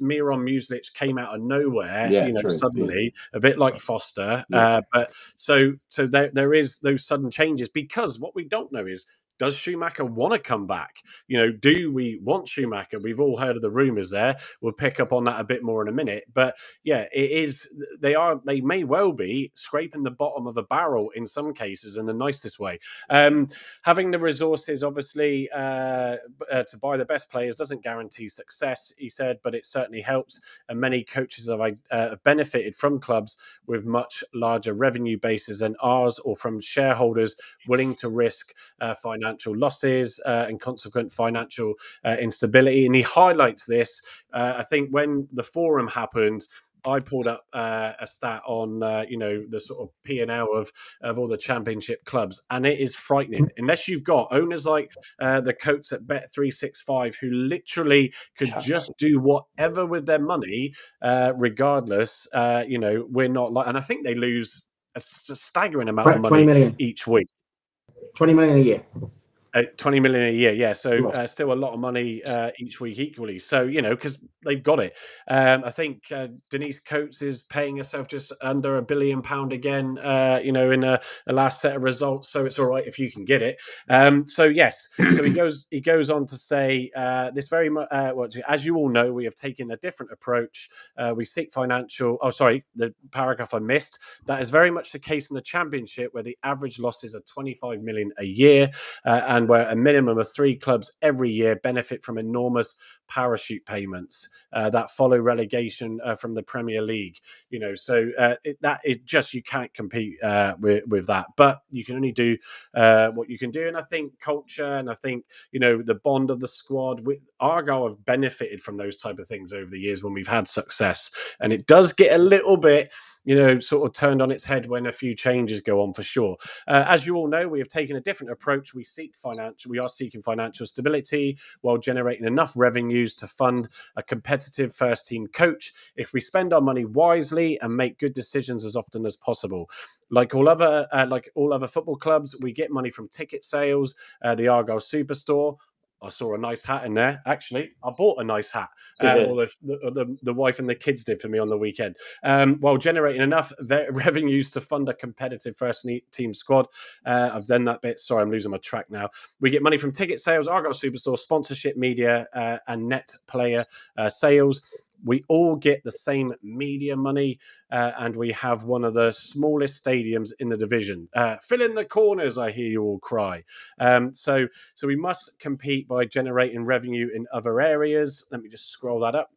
Miron Muslic came out of nowhere, Yeah, you know, true. suddenly, a bit like Foster, Yeah. but so there is those sudden changes, because what we don't know is, does Schumacher want to come back? You know, do we want Schumacher? We've all heard of the rumours there. We'll pick up on that a bit more in a minute. But yeah, it is. They may well be scraping the bottom of a barrel in some cases in the nicest way. Having the resources, obviously, to buy the best players doesn't guarantee success, he said, but it certainly helps. And many coaches have benefited from clubs with much larger revenue bases than ours, or from shareholders willing to risk financial losses and consequent financial instability. And he highlights this. I think when the forum happened, I pulled up a stat on the sort of P&L of all the championship clubs, and it is frightening. Unless you've got owners like the Coats at Bet365, who literally could just do whatever with their money, regardless. We're not like, and I think they lose a staggering amount of 20 money million. each week. 20 million a year. 20 million a year, yeah. So still a lot of money each week equally. So, because they've got it. I think Denise Coates is paying herself just under £1 billion again, in a last set of results. So it's all right if you can get it. So yes, so he goes on to say this very much. As you all know, we have taken a different approach. We seek financial. Oh, sorry, the paragraph I missed. That is very much the case in the Championship, where the average losses are 25 million a year. And where a minimum of 3 clubs every year benefit from enormous parachute payments that follow relegation from the Premier League. You can't compete with that. But you can only do what you can do. And I think culture, and I think the bond of the squad. Argyle have benefited from those type of things over the years when we've had success, and it does get a little bit sort of turned on its head when a few changes go on, for sure. As you all know, we have taken a different approach. We are seeking financial stability while generating enough revenues to fund a competitive first team coach. If we spend our money wisely and make good decisions as often as possible, like all other football clubs, we get money from ticket sales, the Argyle Superstore. I saw a nice hat in there. Actually, I bought a nice hat. Or the wife and the kids did for me on the weekend. While generating enough revenues to fund a competitive first team squad. I've done that bit. Sorry, I'm losing my track now. We get money from ticket sales, Argyle Superstore, sponsorship, media, and net player sales. We all get the same media money, and we have one of the smallest stadiums in the division. Fill in the corners, I hear you all cry. So we must compete by generating revenue in other areas. Let me just scroll that up.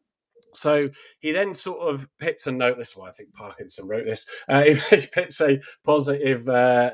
So he then sort of pits a note. This is why I think Parkinson wrote this. He pits a positive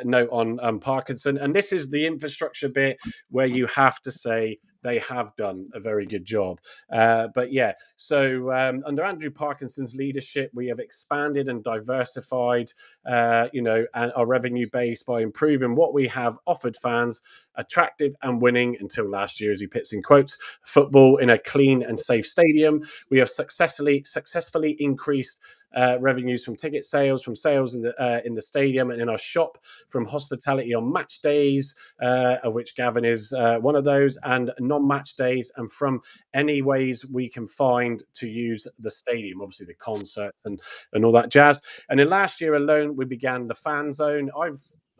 note on Parkinson. And this is the infrastructure bit where you have to say they have done a very good job. But yeah, so under Andrew Parkinson's leadership, we have expanded and diversified, and our revenue base by improving what we have offered fans, attractive and winning until last year, as he puts in quotes, football in a clean and safe stadium. We have successfully increased revenues from ticket sales, from sales in the stadium and in our shop, from hospitality on match days, of which Gavin is one of those, and non-match days, and from any ways we can find to use the stadium, obviously the concert and all that jazz. And in last year alone, we began the fan zone.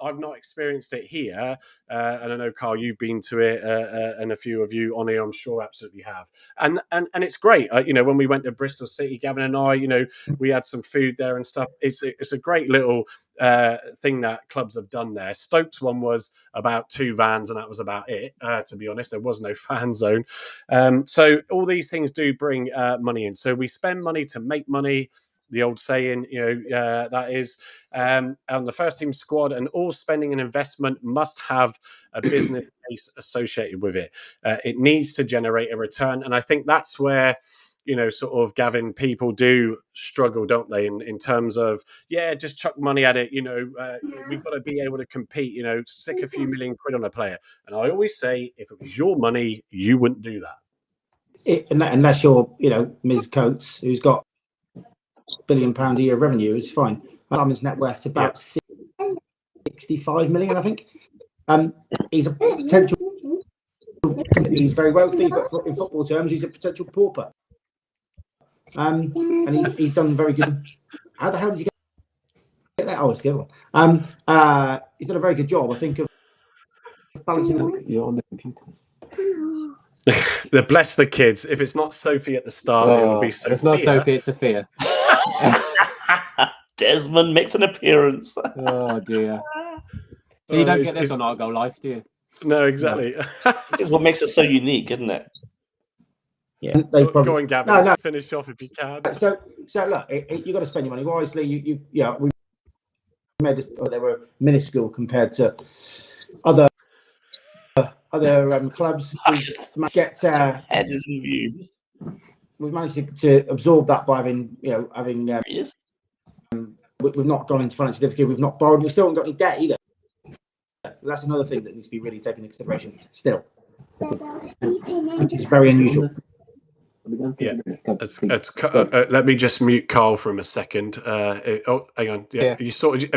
I've not experienced it here, and I know, Carl, you've been to it, and a few of you on here, I'm sure, absolutely have. And it's great. When we went to Bristol City, Gavin and I, we had some food there and stuff. It's a great little thing that clubs have done there. Stokes one was about 2 vans, and that was about it. To be honest, there was no fan zone. So all these things do bring money in. So we spend money to make money. The old saying, that is, on the first team squad, and all spending and investment must have a business case associated with it. It needs to generate a return. And I think that's where, sort of, Gavin, people do struggle, don't they? In terms of, just chuck money at it. We've got to be able to compete, stick a few million quid on a player. And I always say, if it was your money, you wouldn't do that. Unless you're, Ms. Coates, who's got billion a year of revenue. It's fine. Simon's net worth is about 65 million, I think. He's a potential. He's very wealthy, but in football terms, he's a potential pauper. And he's done very good. How the hell did he get that? Oh, it's the other one. He's done a very good job, I think, of balancing. You're on the computer. Bless the kids. If it's not Sophie at the start, it will be Sophia. If it's not Sophie, it's Sophia. Desmond makes an appearance. Oh dear. So you don't get this on Argo Life, do you? No, exactly. This is what makes it so unique, isn't it? Yeah. Go on, Gavin. No. Finish off if you can. So look, you got to spend your money wisely. We made this. They were minuscule compared to other clubs. We've managed to absorb that by having we've not gone into financial difficulty. We've not borrowed. We still haven't got any debt either. That's another thing that needs to be really taken into consideration. Still, which is very unusual. Yeah, let me just mute Carl for a second. Hang on. Yeah. Have you sorted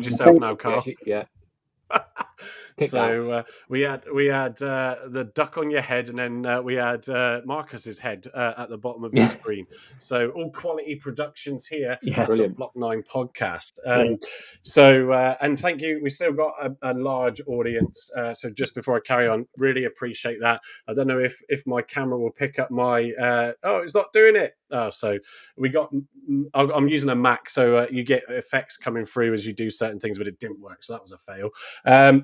yourself now, Carl? Yeah. So we had the duck on your head, and then we had Marcus's head at the bottom of your screen. So all quality productions here. Yeah, brilliant. Block 9 podcast. So and thank you. We still got a large audience. So just before I carry on, really appreciate that. I don't know if my camera will pick up my. It's not doing it. So we got. I'm using a Mac, so you get effects coming through as you do certain things, but it didn't work, so that was a fail.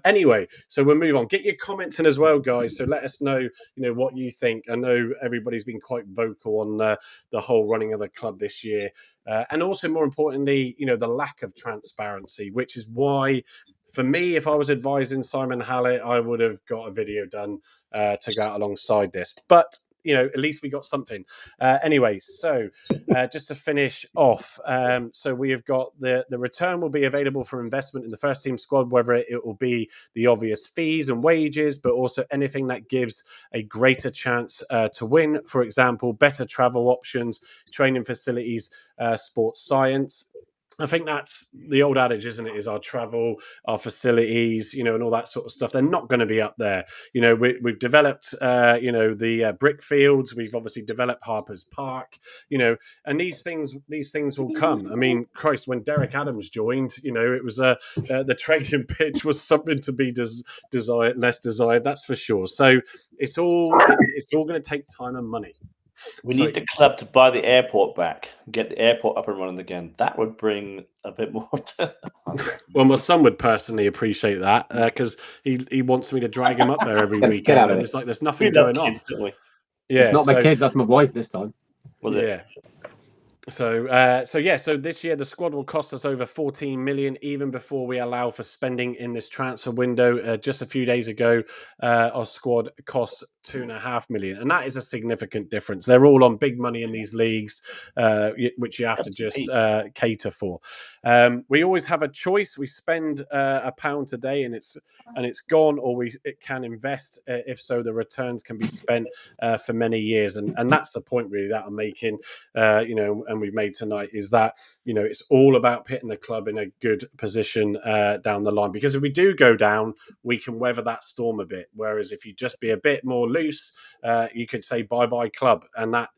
Anyway, so we'll move on. Get your comments in as well, guys. So let us know, what you think. I know everybody's been quite vocal on the whole running of the club this year, and also more importantly, the lack of transparency, which is why. For me, if I was advising Simon Hallett, I would have got a video done to go out alongside this. But at least we got something. Anyway, so just to finish off, so we have got the return will be available for investment in the first team squad, whether it will be the obvious fees and wages, but also anything that gives a greater chance to win. For example, better travel options, training facilities, sports science. I think that's the old adage, isn't it? Is our travel, our facilities, and all that sort of stuff. They're not going to be up there. We've developed, the brick fields. We've obviously developed Harper's Park, and these things will come. I mean, Christ, when Derek Adams joined, it was the training pitch was something to be less desired. That's for sure. So it's all going to take time and money. We need the club to buy the airport back, get the airport up and running again. That would bring a bit more to... Well, my son would personally appreciate that because he wants me to drag him up there every weekend. And it's like there's nothing going on. Yeah, it's not my kids, that's my wife this time. Was it? Yeah. So this year the squad will cost us over 14 million, even before we allow for spending in this transfer window. Just a few days ago, our squad cost 2.5 million, and that is a significant difference. They're all on big money in these leagues, which you have to just cater for. We always have a choice. We spend £1 today, and it's gone, or it can invest. If so, the returns can be spent for many years, and that's the point really that I'm making. And we've made tonight is that it's all about putting the club in a good position down the line, because if we do go down, we can weather that storm a bit. Whereas if you just be a bit more loose, you could say bye club, and that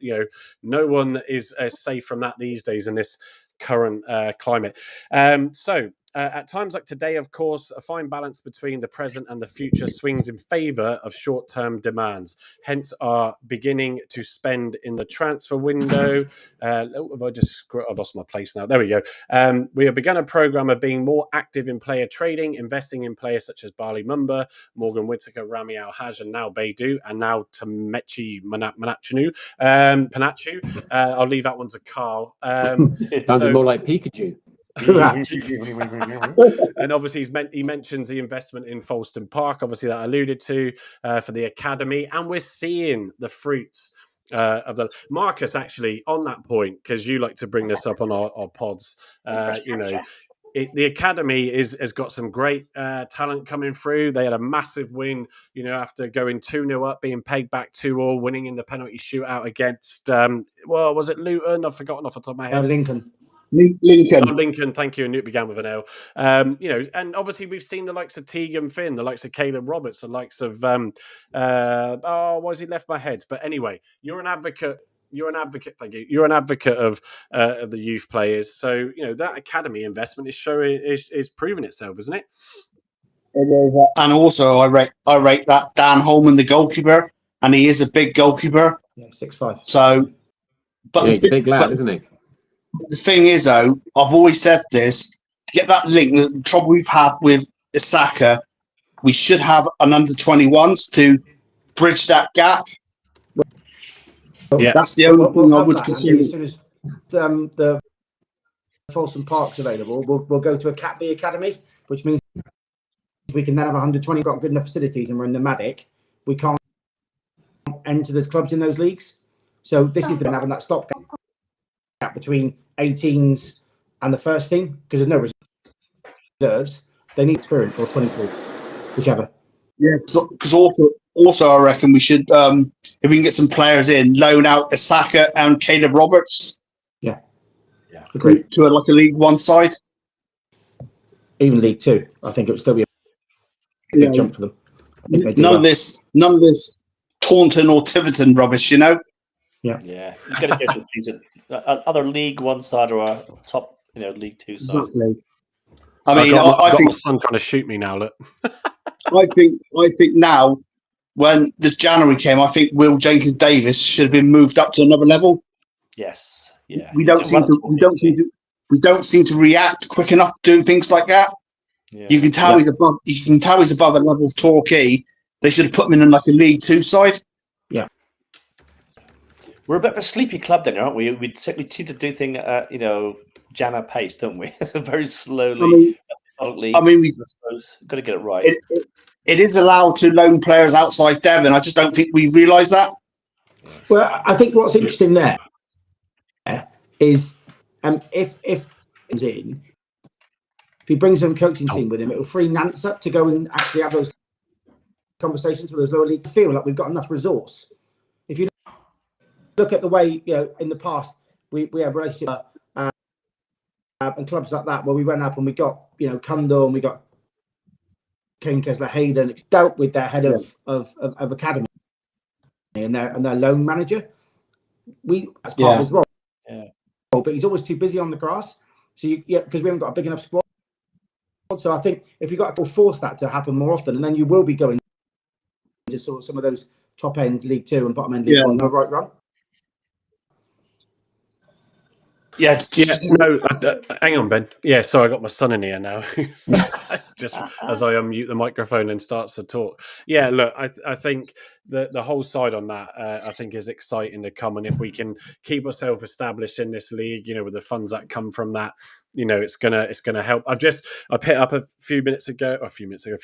no one is safe from that these days in this current climate. At times like today, of course, a fine balance between the present and the future swings in favour of short-term demands. Hence, our beginning to spend in the transfer window. I've lost my place now. There we go. We have begun a programme of being more active in player trading, investing in players such as Bali Mumba, Morgan Whittaker, Rami Al-Haj, and now Beidou, and now Tomechi Panachu. I'll leave that one to Carl. It sounded more like Pikachu. And obviously he mentions the investment in Folston Park, obviously that I alluded to, for the academy, and we're seeing the fruits of the Marcus actually on that point, because you like to bring this up on our pods. The academy has got some great talent coming through. They had a massive win, after going 2-0 up, being pegged back 2-2, winning in the penalty shootout against was it Luton? I've forgotten off the top of my head. Lincoln. Lincoln. Oh, Lincoln, thank you. And it began with an L. And obviously we've seen the likes of Tegan Finn, the likes of Caleb Roberts, the likes of why has he left my head? But anyway, you're an advocate. You're an advocate. Thank you. You're an advocate of the youth players. So that academy investment is showing is proving itself, isn't it? And also, I rate that Dan Holman, the goalkeeper, and he is a big goalkeeper. Yeah, 6'5". So, but Yeah, he's a big lad, isn't he? the thing is, though, I've always said this: to get that link, the trouble we've had with Isaka, we should have an under-21s to bridge that gap. Yeah, That's the only thing We'll I have would that, consider. Andy, as soon as the Folsom Park's available, we'll go to a Cat B academy, which means we can then have 120. Got good enough facilities, and we're in the Matic. We can't enter the clubs in those leagues. So this is been having that stopgap between 18s and the first team because there's no reserves. They need experience or 23, whichever. Yeah, because also I reckon we should, if we can get some players in, loan out Isaka and Caleb Roberts. Yeah. To like a League One side. Even League Two, I think it would still be a big jump for them. None of this Taunton or Tiverton rubbish, Yeah. Yeah. You've got to go to these other League One side or a top, League Two side. Exactly. I mean, I think my son trying to shoot me now. Look, I think now when this January came, I think Will Jenkins Davis should have been moved up to another level. Yes. Yeah. We don't seem to react quick enough to do things like that. Yeah. You can tell he's above. You can tell he's above the level of Torquay. They should have put him in like a League Two side. Yeah. We're a bit of a sleepy club then, aren't we? We seem to do things at, Jana pace, don't we? So very slowly. I mean, I suppose got to get it right. It is allowed to loan players outside Devon. I just don't think we realise that. Well, I think what's interesting there is if he brings some coaching team with him, it will free Nance up to go and actually have those conversations with those lower leagues. Feel like we've got enough resource. If you look at the way in the past we have relationships and clubs like that where we went up and we got Cundall and we got Kane Kessler Hayden dealt with their head of academy and their loan manager. That's part of his role. Yeah. But he's always too busy on the grass. So because we haven't got a big enough squad. So I think if you've got to force that to happen more often, and then you will be going to sort of some of those top end League Two and bottom end League One right run. Yeah. No, hang on, Ben. Yeah, sorry, I got my son in here now. Just as I unmute the microphone and starts to talk. Yeah, look, I think the whole side on that, I think is exciting to come. And if we can keep ourselves established in this league, with the funds that come from that, it's gonna help. I picked up a few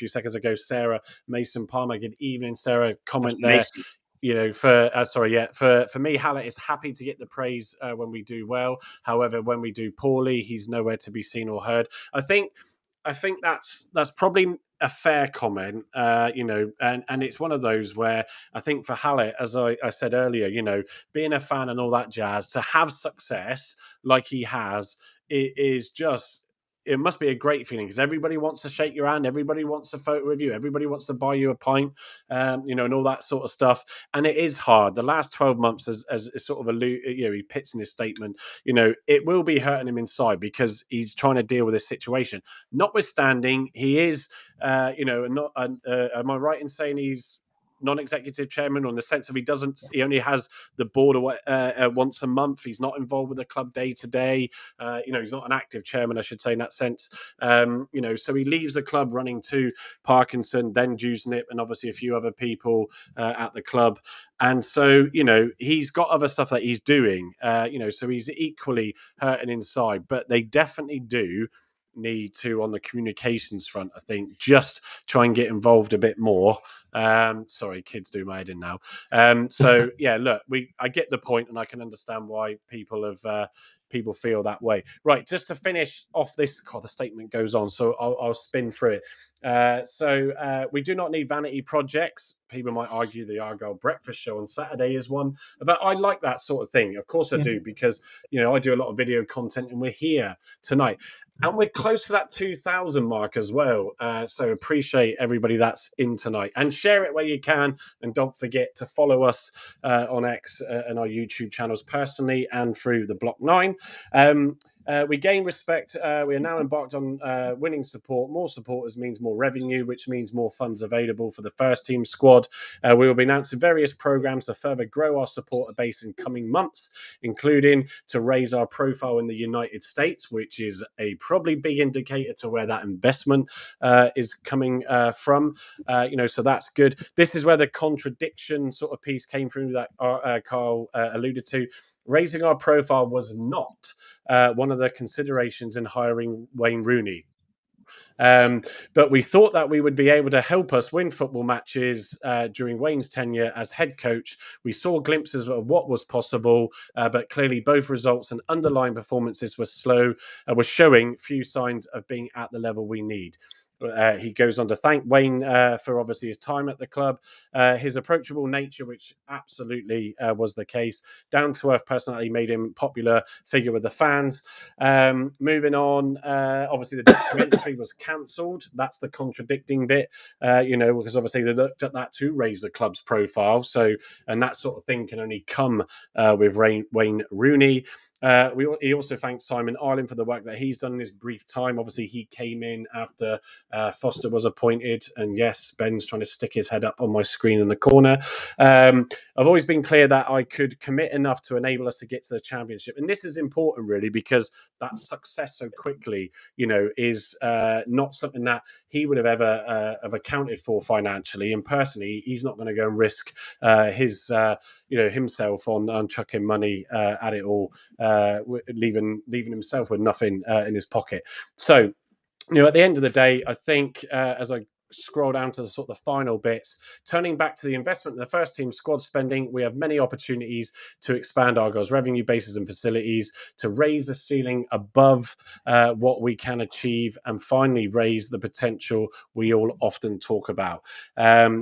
seconds ago, Sarah Mason Palmer. Good evening, Sarah. Comment there. Mason. For me, Hallett is happy to get the praise when we do well. However, when we do poorly, he's nowhere to be seen or heard. I think that's probably a fair comment, and it's one of those where I think for Hallett, as I said earlier, being a fan and all that jazz, to have success like he has, it must be a great feeling because everybody wants to shake your hand, everybody wants a photo with you, everybody wants to buy you a pint, and all that sort of stuff. And it is hard. The last 12 months, as sort of he pits in his statement, it will be hurting him inside because he's trying to deal with this situation. Notwithstanding, he is, am I right in saying he's non-executive chairman, or in the sense of he only has the board once a month. He's not involved with the club day to day. He's not an active chairman, I should say, in that sense. So he leaves the club running to Parkinson, then Dewsnip, and obviously a few other people at the club. And so, he's got other stuff that he's doing, so he's equally hurting inside, but they definitely do need to, on the communications front, I think, just try and get involved a bit more. Sorry, kids do my head in now. So yeah, look, I get the point, and I can understand why people feel that way. Right, just to finish off this, the statement goes on, so I'll spin through it. So we do not need vanity projects. People might argue the Argyle Breakfast Show on Saturday is one, but I like that sort of thing. Of course I do, because I do a lot of video content, and we're here tonight. And we're close to that 2,000 mark as well. So appreciate everybody that's in tonight. And share it where you can. And don't forget to follow us on X and our YouTube channels personally and through the Block 9. We gain respect. We are now embarked on winning support. More supporters means more revenue, which means more funds available for the first team squad. We will be announcing various programs to further grow our supporter base in coming months, including to raise our profile in the United States, which is a probably big indicator to where that investment is coming from. So that's good. This is where the contradiction sort of piece came through that Carl alluded to. Raising our profile was not one of the considerations in hiring Wayne Rooney. But we thought that we would be able to help us win football matches during Wayne's tenure as head coach. We saw glimpses of what was possible, but clearly both results and underlying performances were showing few signs of being at the level we need. He goes on to thank Wayne for obviously his time at the club, his approachable nature, which absolutely was the case. Down-to-earth personality made him popular figure with the fans. Moving on, obviously the documentary was cancelled. That's the contradicting bit, because obviously they looked at that to raise the club's profile. And that sort of thing can only come with Wayne Rooney. He also thanked Simon Ireland for the work that he's done in his brief time. Obviously, he came in after Foster was appointed. And yes, Ben's trying to stick his head up on my screen in the corner. I've always been clear that I could commit enough to enable us to get to the Championship. And this is important, really, because that success so quickly, is not something that he would have ever have accounted for financially. And personally, he's not going to go and risk himself on chucking money at it all. Leaving himself with nothing in his pocket. So, at the end of the day, I think as I scroll down to the sort of the final bits, turning back to the investment in the first team squad spending, we have many opportunities to expand Argyle's revenue bases and facilities, to raise the ceiling above what we can achieve, and finally raise the potential we all often talk about.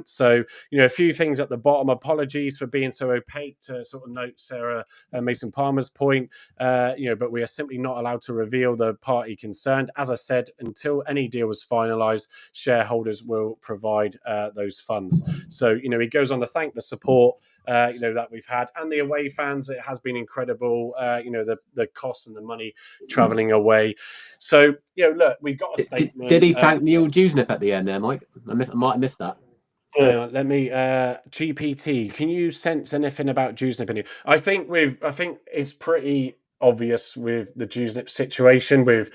So, a few things at the bottom. Apologies for being so opaque, to sort of note Sarah Mason Palmer's point, but we are simply not allowed to reveal the party concerned. As I said, until any deal was finalised, shareholders will provide those funds. So, he goes on to thank the support, that we've had, and the away fans. It has been incredible, the cost and the money travelling away. So, look, we've got a statement. Did he thank Neil Dewsnip at the end there, Mike? I might have missed that. Let me GPT. Can you sense anything about Dewsnip in here? I think it's pretty obvious with the Dewsnip situation, with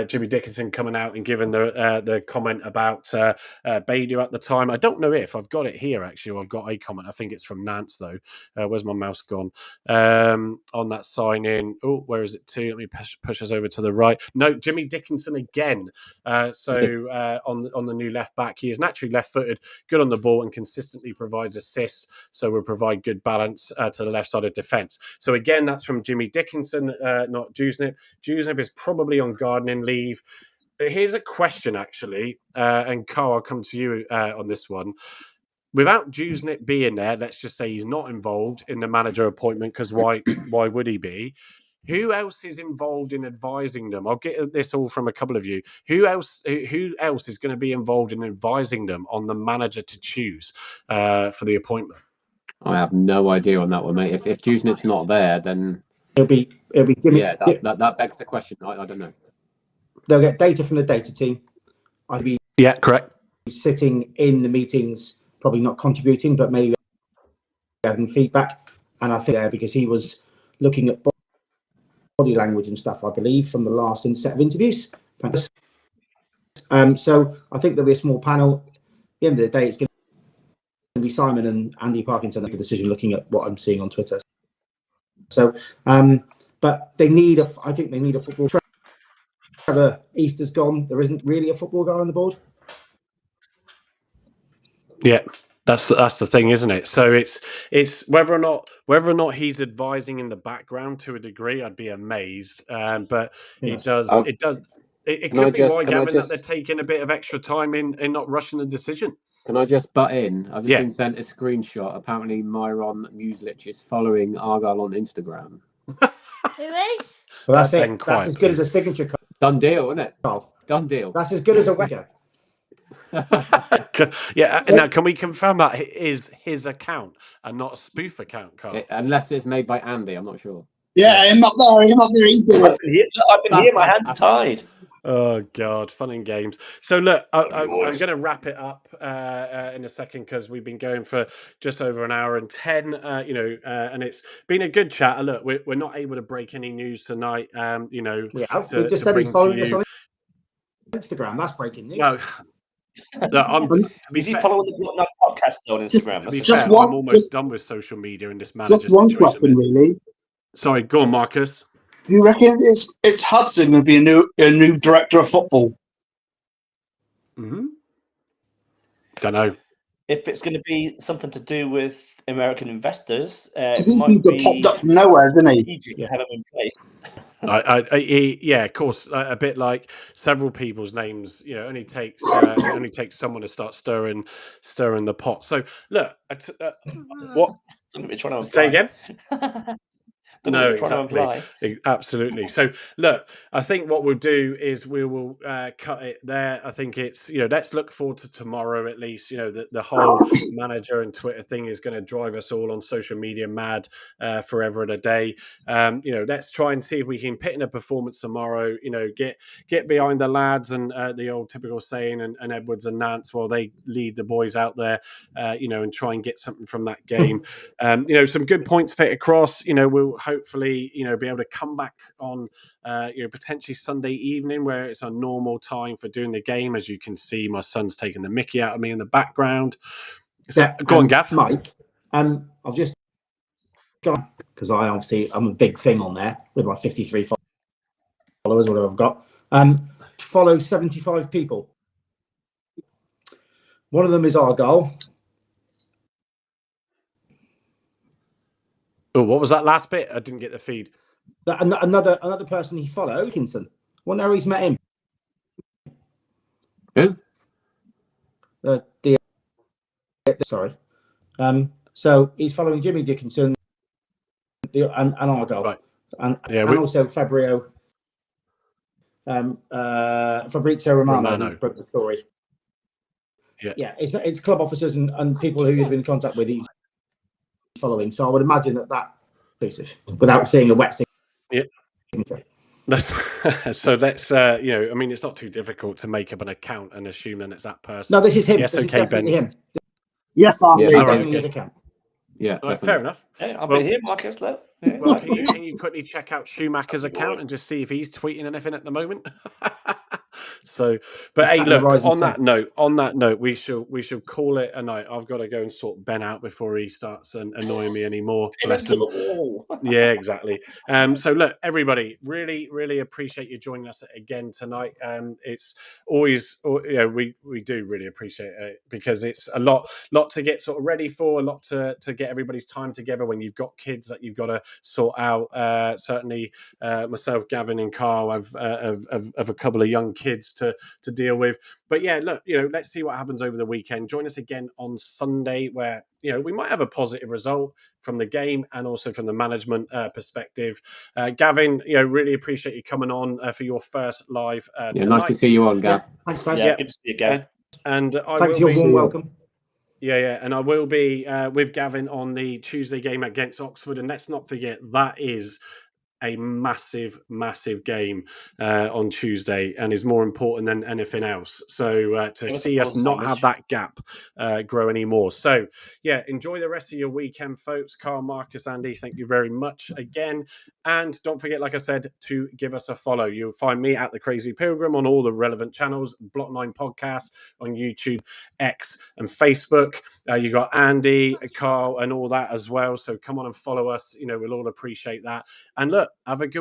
Jimmy Dickinson coming out and giving the comment about Beidou at the time. I don't know if I've got it here, actually, or I've got a comment. I think it's from Nance, though. Where's my mouse gone? On that sign-in. Oh, where is it to? Let me push us over to the right. No, Jimmy Dickinson again. On the new left back. He is naturally left-footed, good on the ball, and consistently provides assists, so will provide good balance to the left side of defence. So again, that's from Jimmy Dickinson, not Dewsnip. Dewsnip is probably on gardening leave. But here's a question, actually, and Carl, I'll come to you on this one. Without Dewsnip being there, let's just say he's not involved in the manager appointment, because why would he be? Who else is involved in advising them? I'll get this all from a couple of you. Who else is going to be involved in advising them on the manager to choose for the appointment? I have no idea on that one, mate. If Dewsnip's not there, then it'll be Jimmy. Yeah, that begs the question. I don't know. They'll get data from the data team. I'd be correct. Sitting in the meetings, probably not contributing, but maybe having feedback. And I think because he was looking at body language and stuff, I believe, from the last set of interviews. So I think there'll be a small panel. At the end of the day, it's going to be Simon and Andy Parkinson make the decision, looking at what I'm seeing on Twitter. So, but they need I think they need a football Easter's gone, there isn't really a football guy on the board. Yeah, that's the thing, isn't it? So it's whether or not he's advising in the background to a degree, I'd be amazed. But it does. It could be why, Gavin, that they're taking a bit of extra time in not rushing the decision. Can I just butt in? I've just been sent a screenshot. Apparently, Myron Muslich is following Argyle on Instagram. Who is? Well, that's it. That's as good as a signature card. Done deal, isn't it? Carl. Done deal. That's as good as a wicker. Yeah. Now, can we confirm that it is his account and not a spoof account, Carl? Unless it's made by Andy, I'm not sure. Yeah, I'm not there. I'm not there either. I've been here. My hands are tied. Oh God, fun and games. So look, I'm going to wrap it up in a second because we've been going for just over an hour and 10. And it's been a good chat. Look, we're not able to break any news tonight. We just said he's following us on Instagram. That's breaking news. Well, is he following the Block Night podcast on Instagram? To be fair, I'm almost done with social media in this manager Just one situation. question, really. Sorry, go on, Marcus. Do you reckon it's Hudson going to be a new director of football? Don't know. If it's going to be something to do with American investors, Because he seemed to have popped up from nowhere, didn't he? Have him in place. Of course, a bit like several people's names. It only takes someone to start stirring the pot. So look, what? Trying to say again? No, exactly. Absolutely. So look, I think what we'll do is we will cut it there. I think it's, let's look forward to tomorrow at least. The whole manager and Twitter thing is going to drive us all on social media mad forever and a day. Let's try and see if we can put in a performance tomorrow, get behind the lads and the old typical saying and Edwards and Nance while they lead the boys out there, and try and get something from that game. Some good points put across. We'll hopefully, be able to come back on, potentially Sunday evening where it's a normal time for doing the game. As you can see, my son's taking the mickey out of me in the background. So, go on, Gav. Mike, I've just gone because I'm a big thing on there with my 53 followers, whatever I've got. Follow 75 people. One of them is Argyle. Oh, what was that last bit? I didn't get the feed. Another person he followed, Dickinson. Wonder how he's met him. Who? Sorry. So he's following Jimmy Dickinson and Argyle. Right. And also Fabrizio Romano. Who broke the story. Yeah. It's club officers and people who you've been in contact with. He's following, so I would imagine that inclusive without seeing a wet signature. So let's it's not too difficult to make up an account and assume that it's that person. No, this is him. Yes, this okay, is definitely Ben. Him. Yes, I'm definitely his account. Yeah, right, fair enough. Yeah, I'll be here, Marcus. Well, can you quickly check out Schumacher's account and just see if he's tweeting anything at the moment? So, but hey, look. On that note, we shall call it a night. I've got to go and sort Ben out before he starts annoying me anymore. Bless him. Yeah, exactly. So look, everybody, really, really appreciate you joining us again tonight. It's always, we do really appreciate it because it's a lot to get sort of ready for, a lot to get everybody's time together when you've got kids that you've got to sort out. Certainly, myself, Gavin, and Carl have a couple of young kids to deal with. But yeah, look, let's see what happens over the weekend. Join us again on Sunday where, we might have a positive result from the game and also from the management perspective. Gavin, really appreciate you coming on for your first live tonight. Nice to see you on, Gav. Thanks, guys. Yeah, good to see you, Gavin. And thanks for your warm welcome. Yeah, and I will be with Gavin on the Tuesday game against Oxford, and let's not forget that is a massive game on Tuesday and is more important than anything else. So to see us not have that gap grow anymore. So yeah, enjoy the rest of your weekend, folks. Carl, Marcus, Andy, thank you very much again. And don't forget, like I said, to give us a follow. You'll find me at The Crazy Pilgrim on all the relevant channels, Block 9 Podcast on YouTube, X and Facebook. You got Andy, Carl and all that as well. So come on and follow us. We'll all appreciate that. And look, have a good week.